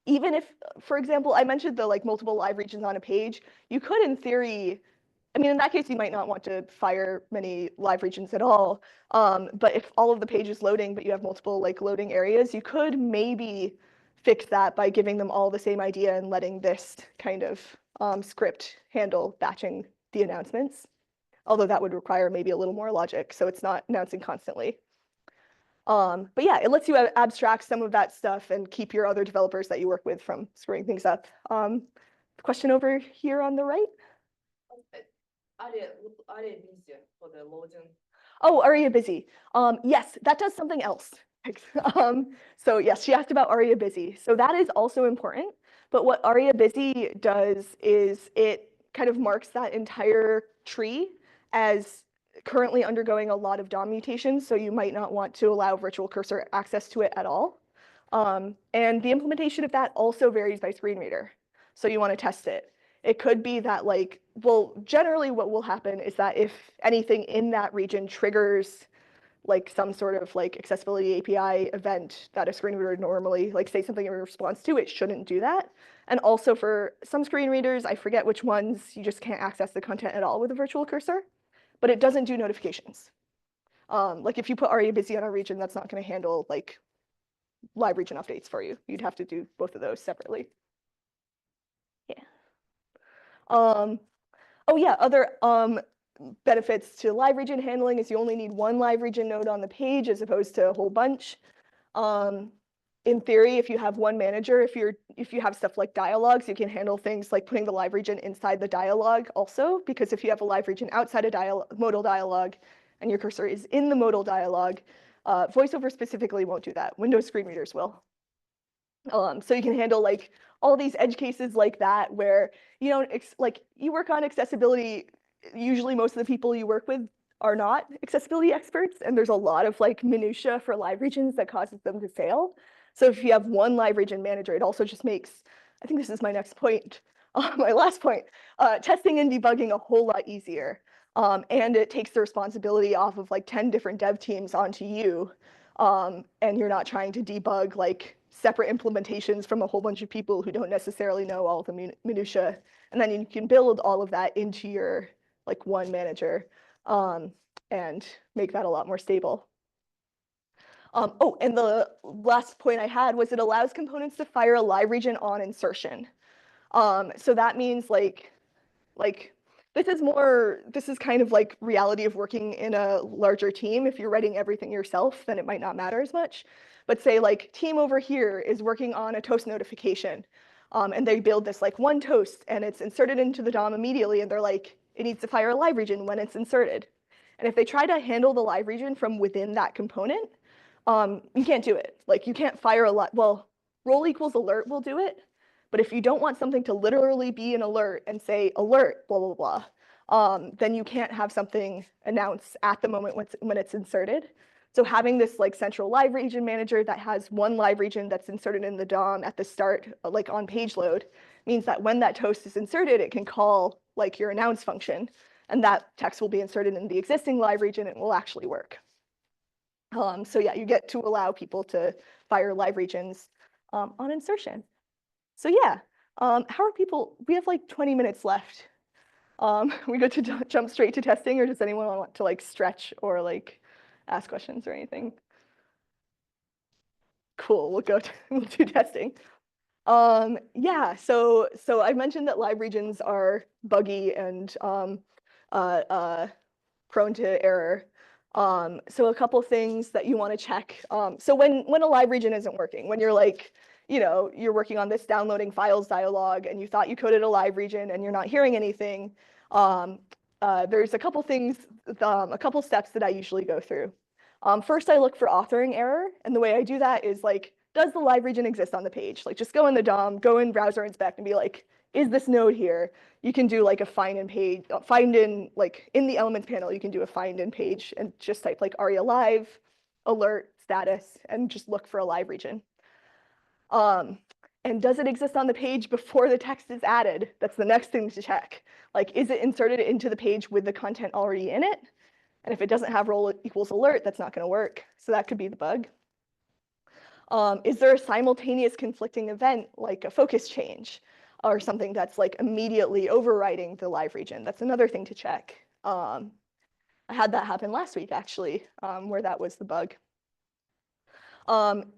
Even if, for example, I mentioned the like multiple live regions on a page, you could in theory, I mean, in that case, you might not want to fire many live regions at all. But if all of the page is loading, but you have multiple like loading areas, you could maybe fix that by giving them all the same idea and letting this kind of script handle batching the announcements. Although that would require maybe a little more logic, so it's not announcing constantly. But yeah, it lets you abstract some of that stuff and keep your other developers that you work with from screwing things up. Question over here on the right. Aria busy for the loading. Oh, Aria Busy. Yes, that does something else. So yes, she asked about Aria Busy. So that is also important. But what Aria Busy does is it kind of marks that entire tree as currently undergoing a lot of DOM mutations. So you might not want to allow virtual cursor access to it at all. And the implementation of that also varies by screen reader. So you want to test it. It could be that like, well, generally what will happen is that if anything in that region triggers like some sort of like accessibility API event that a screen reader would normally like say something in response to, it shouldn't do that. And also for some screen readers, I forget which ones, you just can't access the content at all with a virtual cursor. but it doesn't do notifications. Like if you put ARIA busy on a region, that's not going to handle like live region updates for you. You'd have to do both of those separately. Yeah. Oh yeah, other benefits to live region handling is you only need one live region node on the page as opposed to a whole bunch. In theory, if you have one manager, if you have stuff like dialogues, you can handle things like putting the live region inside the dialogue also, because if you have a live region outside a modal dialogue and your cursor is in the modal dialogue, VoiceOver specifically won't do that. Windows screen readers will. So you can handle like all these edge cases like that where you don't like you work on accessibility. Usually most of the people you work with are not accessibility experts, and there's a lot of like minutia for live regions that causes them to fail. So if you have one live region manager, it also just makes, I think this is my next point, my last point, testing and debugging a whole lot easier. And it takes the responsibility off of like 10 different dev teams onto you. And you're not trying to debug like separate implementations from a whole bunch of people who don't necessarily know all the minutia. And then you can build all of that into your like one manager and make that a lot more stable. Oh, and the last point I had was it allows components to fire a live region on insertion. So that means like this is kind of like reality of working in a larger team. If you're writing everything yourself, then it might not matter as much. But say like team over here is working on a toast notification, and they build this like one toast and it's inserted into the DOM immediately, and they're like, it needs to fire a live region when it's inserted. And if they try to handle the live region from within that component, you can't do it. Like you can't fire a lot. Well, role equals alert will do it. But if you don't want something to literally be an alert and say alert, blah, blah, blah, then you can't have something announce at the moment when it's inserted. So having this like central live region manager that has one live region that's inserted in the DOM at the start, like on page load, means that when that toast is inserted, it can call like your announce function. And that text will be inserted in the existing live region and will actually work. So yeah, you get to allow people to fire live regions on insertion. So yeah, how are people, we have like 20 minutes left. We go to jump straight to testing, or does anyone want to like stretch or like ask questions or anything? Cool, we'll do testing. Yeah, so I mentioned that live regions are buggy and prone to error. So a couple things that you want to check. So when a live region isn't working, when you're like, you know, you're working on this downloading files dialog and you thought you coded a live region and you're not hearing anything, there's a couple things, a couple steps that I usually go through. First, I look for authoring error. And the way I do that is like, does the live region exist on the page? Like just go in the DOM, go in browser inspect and be like, is this node here? You can do like a find in page, find in like in the elements panel, you can do a find in page and just type like ARIA live, alert, status, and just look for a live region. And does it exist on the page before the text is added? That's the next thing to check. Like, is it inserted into the page with the content already in it? And if it doesn't have role equals alert, that's not going to work. So that could be the bug. Is there a simultaneous conflicting event like a focus change or something that's like immediately overriding the live region? That's another thing to check. I had that happen last week actually, where that was the bug.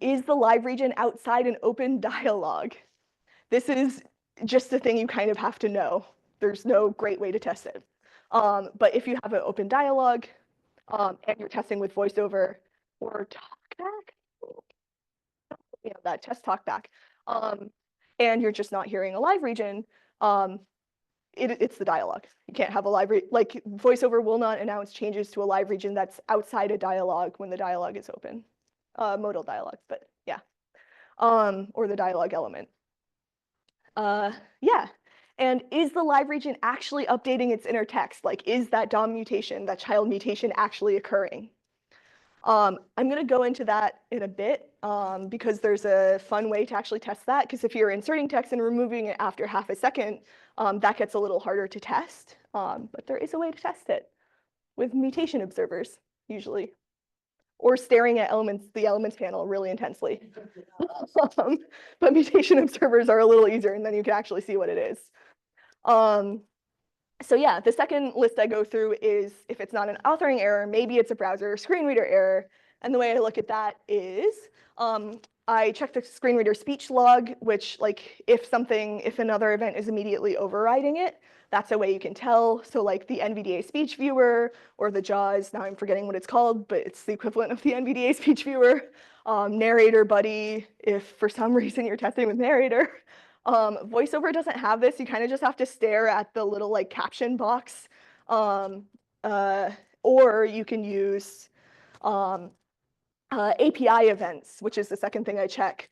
Is the live region outside an open dialogue? This is just a thing you kind of have to know. There's no great way to test it. But if you have an open dialogue and you're testing with VoiceOver or TalkBack, you know, that test TalkBack, and you're just not hearing a live region, it's the dialogue. You can't have a live like VoiceOver will not announce changes to a live region that's outside a dialogue when the dialogue is open. Modal dialogue, but yeah, or the dialogue element. Yeah, and is the live region actually updating its inner text? Like, is that DOM mutation, that child mutation actually occurring? I'm going to go into that in a bit because there's a fun way to actually test that. Because if you're inserting text and removing it after half a second, that gets a little harder to test. But there is a way to test it with mutation observers, usually, or staring at the elements panel really intensely. But mutation observers are a little easier, and then you can actually see what it is. So yeah, the second list I go through is if it's not an authoring error, maybe it's a browser or screen reader error. And the way I look at that is I check the screen reader speech log, which like if another event is immediately overriding it, that's a way you can tell. So like the NVDA speech viewer or the JAWS, now I'm forgetting what it's called, but it's the equivalent of the NVDA speech viewer. Narrator buddy, if for some reason you're testing with narrator. VoiceOver doesn't have this. You kind of just have to stare at the little like caption box. Or you can use API events, which is the second thing I check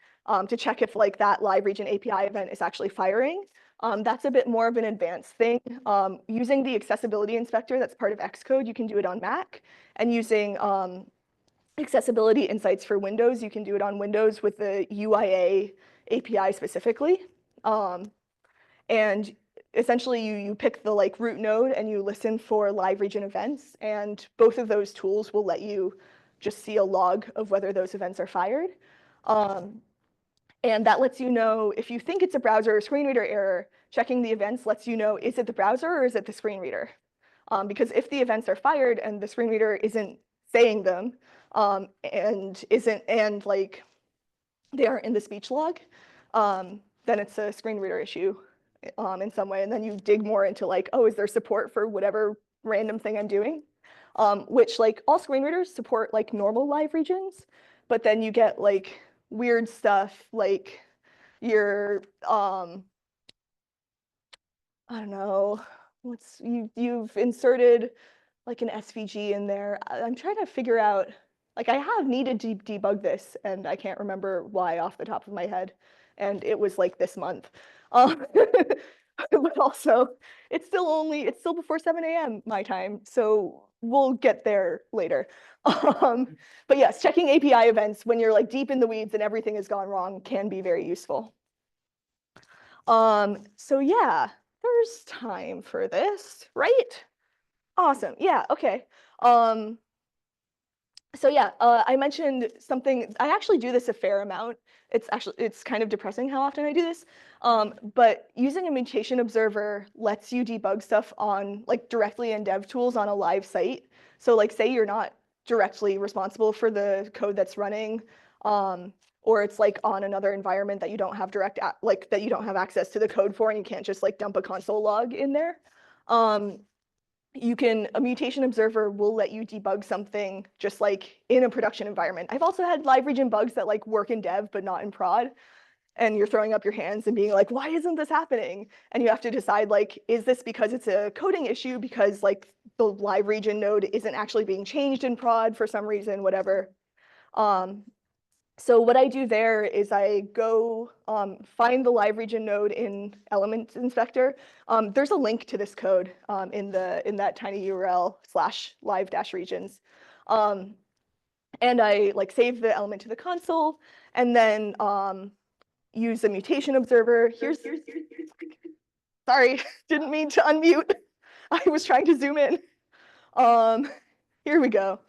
to check if like that live region API event is actually firing. That's a bit more of an advanced thing. Using the accessibility inspector that's part of Xcode, you can do it on Mac. And using accessibility insights for Windows, you can do it on Windows with the UIA API specifically. And essentially you pick the like root node and you listen for live region events, and both of those tools will let you just see a log of whether those events are fired. And that lets you know if you think it's a browser or screen reader error, checking the events lets you know, is it the browser or is it the screen reader? Because if the events are fired and the screen reader isn't saying them and like they aren't in the speech log, then it's a screen reader issue in some way. And then you dig more into like, oh, is there support for whatever random thing I'm doing? Which like all screen readers support like normal live regions, but then you get like weird stuff like your, I don't know, you've inserted like an SVG in there. I'm trying to figure out, like I have needed to debug this and I can't remember why off the top of my head. And it was like this month. But also it's still before 7 a.m. my time. So we'll get there later. But yes, checking API events when you're like deep in the weeds and everything has gone wrong can be very useful. So yeah, there's time for this, right? Awesome. Yeah, okay. So yeah, I mentioned something, I actually do this a fair amount. It's kind of depressing how often I do this. But using a mutation observer lets you debug stuff on like directly in DevTools on a live site. So like say you're not directly responsible for the code that's running, or it's like on another environment that you don't have that you don't have access to the code for and you can't just like dump a console log in there. A mutation observer will let you debug something just like in a production environment. I've also had live region bugs that like work in dev but not in prod. And you're throwing up your hands and being like, why isn't this happening? And you have to decide like, is this because it's a coding issue because like the live region node isn't actually being changed in prod for some reason, whatever. So what I do there is I go find the live region node in Element Inspector. There's a link to this code in that tiny URL /live-regions. And I like save the element to the console and then use a mutation observer. Sorry, didn't mean to unmute. I was trying to zoom in. Here we go.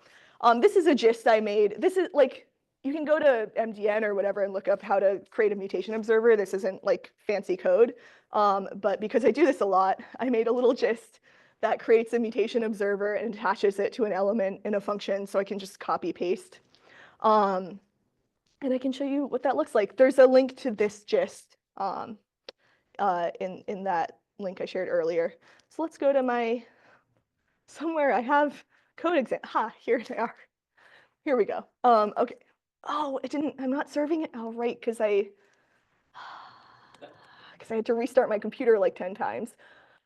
This is a gist I made. This is like, you can go to MDN or whatever and look up how to create a mutation observer. This isn't like fancy code, but because I do this a lot, I made a little gist that creates a mutation observer and attaches it to an element in a function so I can just copy paste. And I can show you what that looks like. There's a link to this gist in that link I shared earlier. So let's go to somewhere I have code example. Here they are. Here we go. Okay. Oh, I'm not serving it. Oh, right, because I had to restart my computer like 10 times.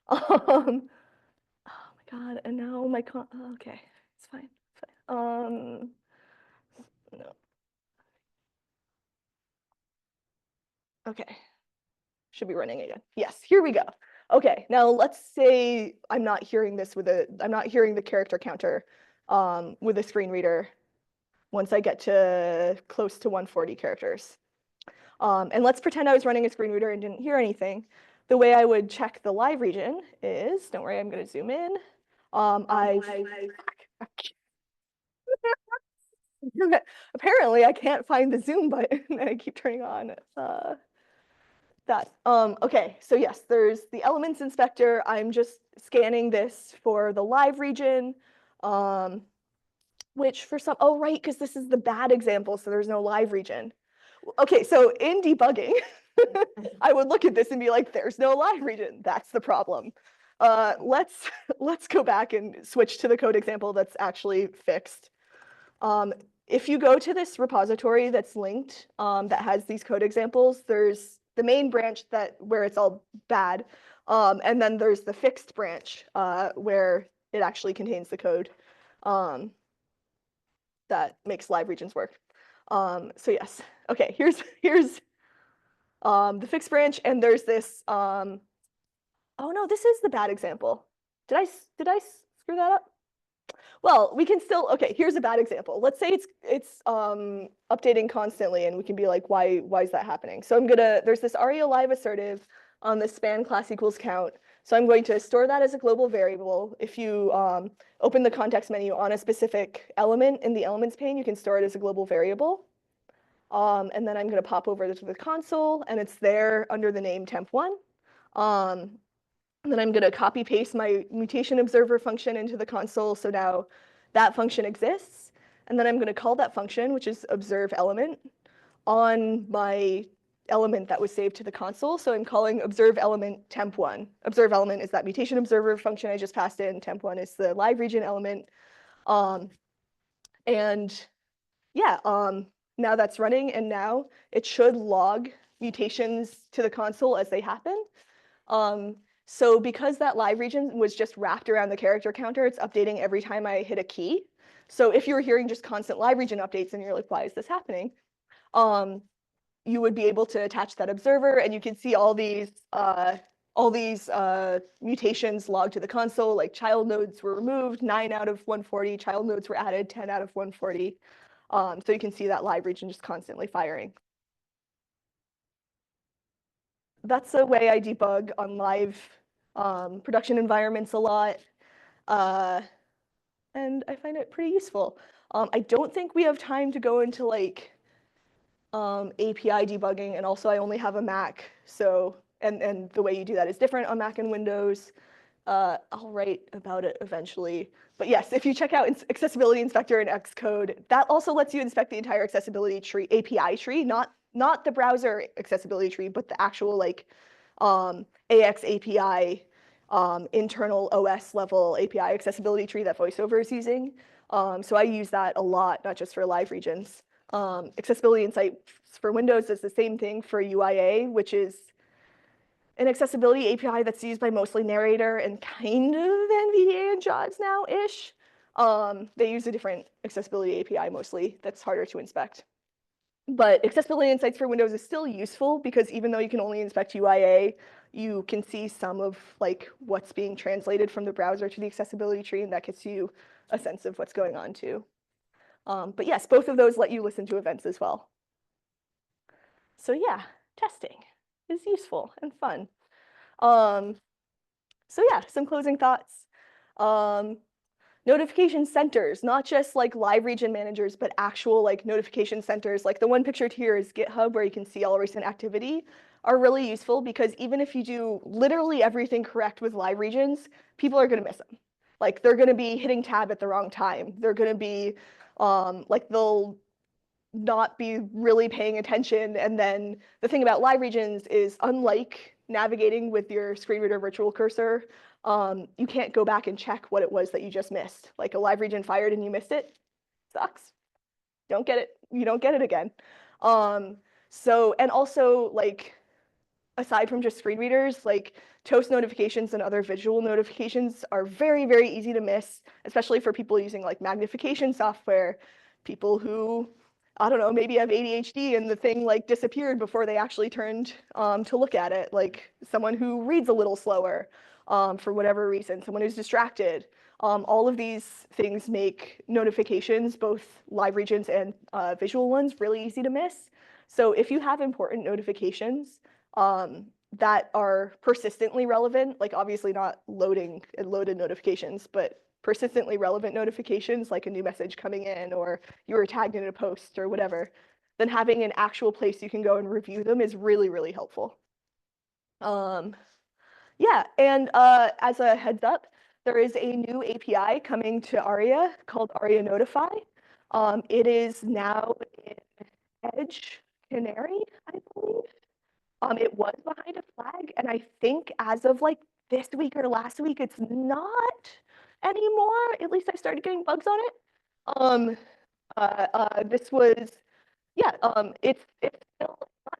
Oh my God, and now okay, it's fine. No. Okay, should be running again. Yes, here we go. Okay, now let's say I'm not hearing the character counter with a screen reader once I get to close to 140 characters. And let's pretend I was running a screen reader and didn't hear anything. The way I would check the live region is, don't worry, I'm going to zoom in. Apparently I can't find the zoom button and I keep turning on that. Okay, so yes, there's the elements inspector. I'm just scanning this for the live region. Which for some, oh, right, because this is the bad example, so there's no live region. Okay, so in debugging, I would look at this and be like, there's no live region. That's the problem. Let's go back and switch to the code example that's actually fixed. If you go to this repository that's linked, that has these code examples, there's the main branch where it's all bad, and then there's the fixed branch where it actually contains the code that makes live regions work. So yes, okay, here's the fixed branch, and there's this. Oh no, this is the bad example. Did I screw that up? Well, we can still, okay, here's a bad example. Let's say it's updating constantly, and we can be like, why is that happening? So there's this ARIA live assertive on the span class equals count. So I'm going to store that as a global variable. If you open the context menu on a specific element in the elements pane, you can store it as a global variable. And then I'm going to pop over to the console, and it's there under the name temp1. And then I'm going to copy paste my mutation observer function into the console. So now that function exists. And then I'm going to call that function, which is observe element, on my element that was saved to the console. So I'm calling observe element temp1. Observe element is that mutation observer function I just passed in. Temp1 is the live region element. And yeah, now that's running, and now it should log mutations to the console as they happen. So because that live region was just wrapped around the character counter, it's updating every time I hit a key. So if you were hearing just constant live region updates and you're like, why is this happening? You would be able to attach that observer, and you can see all these mutations logged to the console, like child nodes were removed, 9 out of 140, child nodes were added, 10 out of 140. So you can see that live region just constantly firing. That's the way I debug on live production environments a lot. And I find it pretty useful. I don't think we have time to go into like API debugging, and also I only have a Mac, so and the way you do that is different on Mac and Windows. I'll write about it eventually. But yes, if you check out Accessibility Inspector in Xcode, that also lets you inspect the entire accessibility tree, API tree, not the browser accessibility tree, but the actual like AX API internal OS level API accessibility tree that VoiceOver is using. So I use that a lot, not just for live regions. Accessibility Insights for Windows does the same thing for UIA, which is an accessibility API that's used by mostly Narrator and kind of NVDA and JAWS now-ish. They use a different accessibility API mostly that's harder to inspect. But Accessibility Insights for Windows is still useful because even though you can only inspect UIA, you can see some of like what's being translated from the browser to the accessibility tree, and that gets you a sense of what's going on too. But yes, both of those let you listen to events as well. So yeah, testing is useful and fun. So yeah, some closing thoughts. Notification centers, not just like live region managers, but actual like notification centers. Like the one pictured here is GitHub, where you can see all recent activity, are really useful because even if you do literally everything correct with live regions, people are going to miss them. Like they're going to be hitting tab at the wrong time. They're going to be like they'll not be really paying attention. And then the thing about live regions is, unlike navigating with your screen reader virtual cursor, you can't go back and check what it was that you just missed. Like a live region fired and you missed it, sucks. Don't get it. You don't get it again. So, and also like, aside from just screen readers, like toast notifications and other visual notifications are very, very easy to miss, especially for people using like magnification software, people who, I don't know, maybe have ADHD and the thing like disappeared before they actually turned to look at it, like someone who reads a little slower for whatever reason, someone who's distracted. All of these things make notifications, both live regions and visual ones, really easy to miss. So if you have important notifications that are persistently relevant, like obviously not loading and loaded notifications, but persistently relevant notifications, like a new message coming in or you were tagged in a post or whatever, then having an actual place you can go and review them is really, really helpful. Yeah, and as a heads up, there is a new API coming to ARIA called ARIA Notify. It is now in Edge Canary, I believe. It was behind a flag, and I think as of like this week or last week, it's not anymore. At least I started getting bugs on it. This was, yeah, it's still not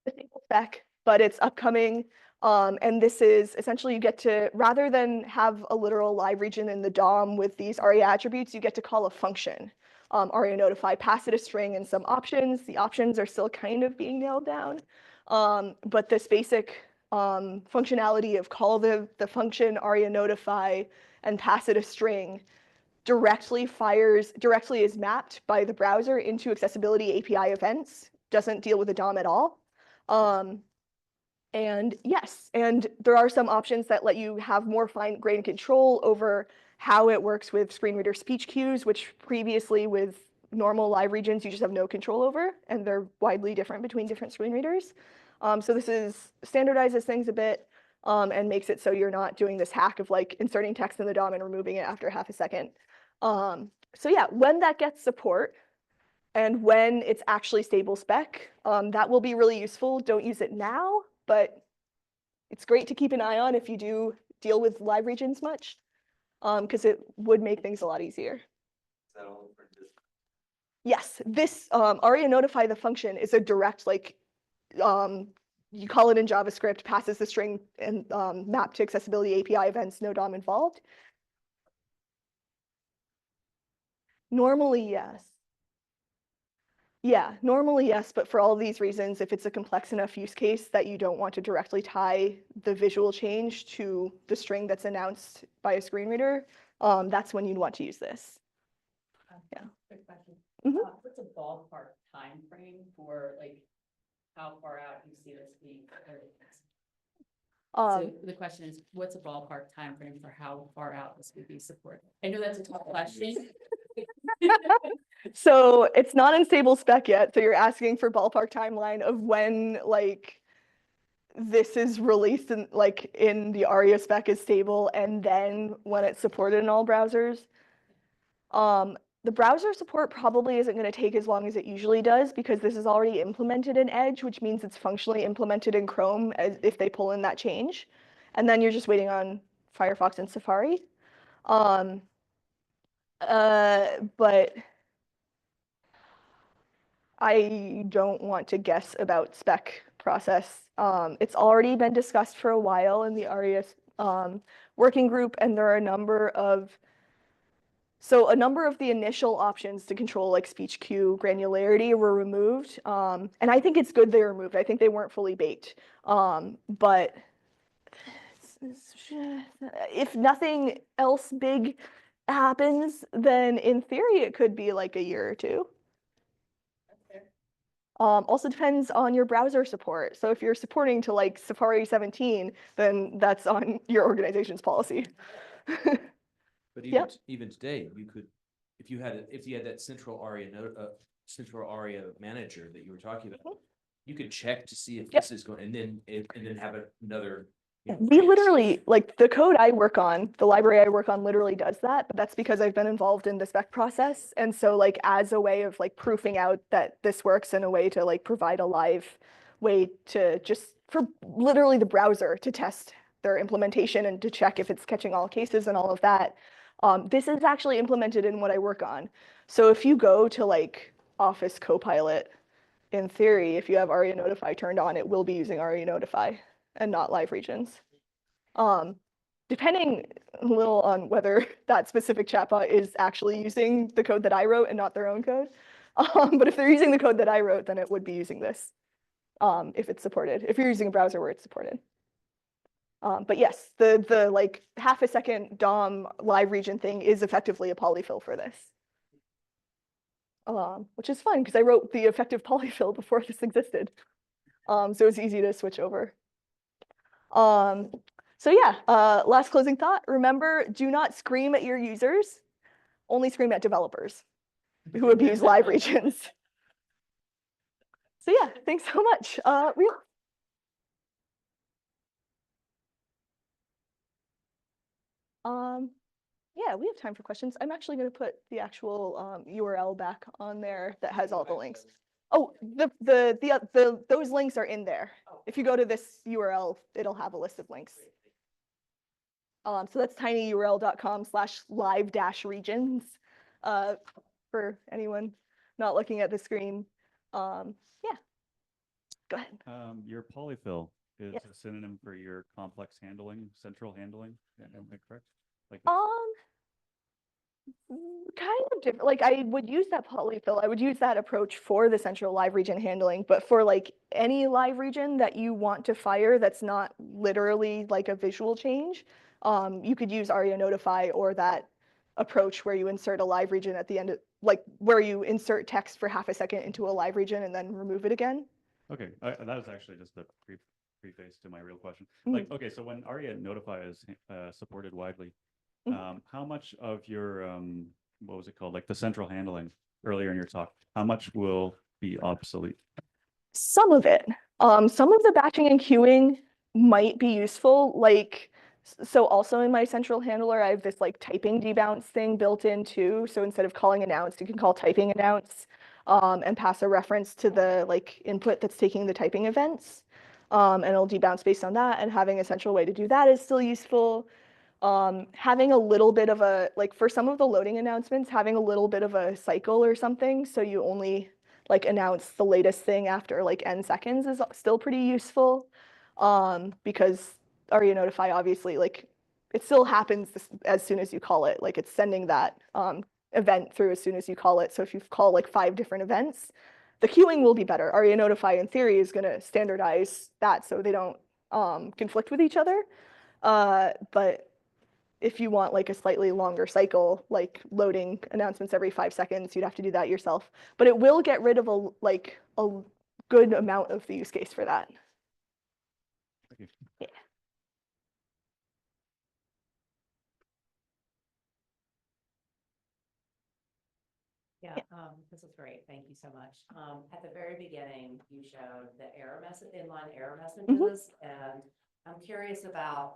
a single spec, but it's upcoming. And this is essentially you get to, rather than have a literal live region in the DOM with these ARIA attributes, you get to call a function. ARIA notify, pass it a string and some options. The options are still kind of being nailed down. But this basic functionality of call the function ARIA notify and pass it a string directly is mapped by the browser into accessibility API events, doesn't deal with the DOM at all. And yes, and there are some options that let you have more fine-grained control over how it works with screen reader speech cues, which previously with normal live regions, you just have no control over, and they're widely different between different screen readers. So this standardizes things a bit and makes it so you're not doing this hack of like inserting text in the DOM and removing it after half a second. So yeah, when that gets support, and when it's actually stable spec, that will be really useful. Don't use it now, but it's great to keep an eye on if you do deal with live regions much, because it would make things a lot easier. Yes, this ARIA notify the function is a direct, like, you call it in JavaScript, passes the string and map to accessibility API events, no DOM involved. Normally, yes. Yeah, normally, yes, but for all of these reasons, if it's a complex enough use case that you don't want to directly tie the visual change to the string that's announced by a screen reader, that's when you'd want to use this. Yeah. Quick question. Mhm. What's a ballpark time frame for like how far out you see this being? So the question is, what's a ballpark time frame for how far out this would be supported? I know that's a tough question. So it's not in stable spec yet, so you're asking for ballpark timeline of when like this is released in like in the ARIA spec is stable and then when it's supported in all browsers. The browser support probably isn't going to take as long as it usually does because this is already implemented in Edge, which means it's functionally implemented in Chrome as if they pull in that change. And then you're just waiting on Firefox and Safari. But I don't want to guess about spec process. It's already been discussed for a while in the ARIA working group, and there are a number of the initial options to control like speech cue granularity were removed. And I think it's good they were removed. I think they weren't fully baked. But if nothing else big happens, then in theory, it could be like a year or two. Also depends on your browser support. So if you're supporting to like Safari 17, then that's on your organization's policy. But Yep. even today, you could, if you had that central ARIA manager that you were talking about, you could check to see if Yep. this is going, and then have another. We literally, like the code I work on, the library I work on literally does that, but that's because I've been involved in the spec process. And so like as a way of like proofing out that this works in a way to like provide a live way to just for literally the browser to test their implementation and to check if it's catching all cases and all of that. This is actually implemented in what I work on. So if you go to like Office Copilot, in theory, if you have ARIA Notify turned on, it will be using ARIA Notify and not live regions. Depending a little on whether that specific chatbot is actually using the code that I wrote and not their own code. But if they're using the code that I wrote, then it would be using this if it's supported, if you're using a browser where it's supported. But yes, the like half a second DOM live region thing is effectively a polyfill for this. Which is fun because I wrote the effective polyfill before this existed. So it's easy to switch over. So yeah, last closing thought. Remember, do not scream at your users, only scream at developers who abuse live regions. So yeah, thanks so much. Yeah, we have time for questions. I'm actually going to put the actual URL back on there that has all the links. Oh, those links are in there. If you go to this URL, it'll have a list of links. So that's tinyurl.com/live-regions for anyone not looking at the screen. Yeah, go ahead. Your polyfill is Yes. a synonym for your complex handling, central handling, am I correct? Like, Kind of different. Like I would use that polyfill. I would use that approach for the central live region handling, but for like any live region that you want to fire that's not literally like a visual change, you could use ARIA Notify or that approach where you insert a live region at the end of, like where you insert text for half a second into a live region and then remove it again. okay, that was actually just a preface to my real question. Like, okay, so when ARIA Notify is supported widely, how much of your what was it called, like the central handling earlier in your talk, how much will be obsolete? Some of it. Some of the batching and queuing might be useful. Like, so also in my central handler, I have this like typing debounce thing built in too. So instead of calling announce, you can call typing announce and pass a reference to the like input that's taking the typing events. And it'll debounce based on that. And having a central way to do that is still useful. Having a little bit of a, like for some of the loading announcements, having a little bit of a cycle or something, so you only like announce the latest thing after like n seconds is still pretty useful. Because ARIA Notify obviously like it still happens as soon as you call it, like it's sending that event through as soon as you call it. So if you call like 5 different events, the queuing will be better. ARIA Notify in theory is going to standardize that so they don't conflict with each other. But if you want like a slightly longer cycle, like loading announcements every 5 seconds, you'd have to do that yourself. But it will get rid of a good amount of the use case for that. Thank you. Yeah. Yeah, this is great. Thank you so much. At the very beginning, you showed the error message, inline error messages, and I'm curious about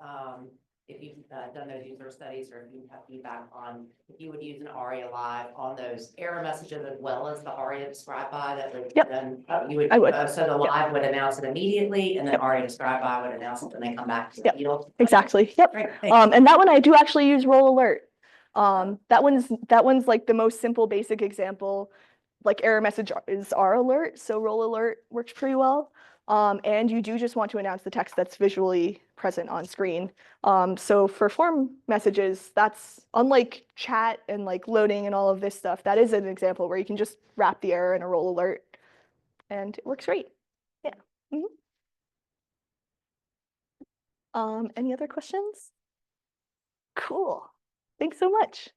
if you've done those user studies or if you have feedback on if you would use an ARIA Live on those error messages as well as the ARIA describe by that would Yep. then you would, I would. so the live would announce it immediately and then ARIA describe by would announce it when they come back to the Yep. field. Exactly. Yep. Great, thanks. And that one I do actually use roll alert. That one's like the most simple basic example. Like error message is our alert, so roll alert works pretty well. And you do just want to announce the text that's visually present on screen. So for form messages, that's unlike chat and like loading and all of this stuff. That is an example where you can just wrap the error in a roll alert, and it works great. Yeah. Any other questions? Cool. Thanks so much.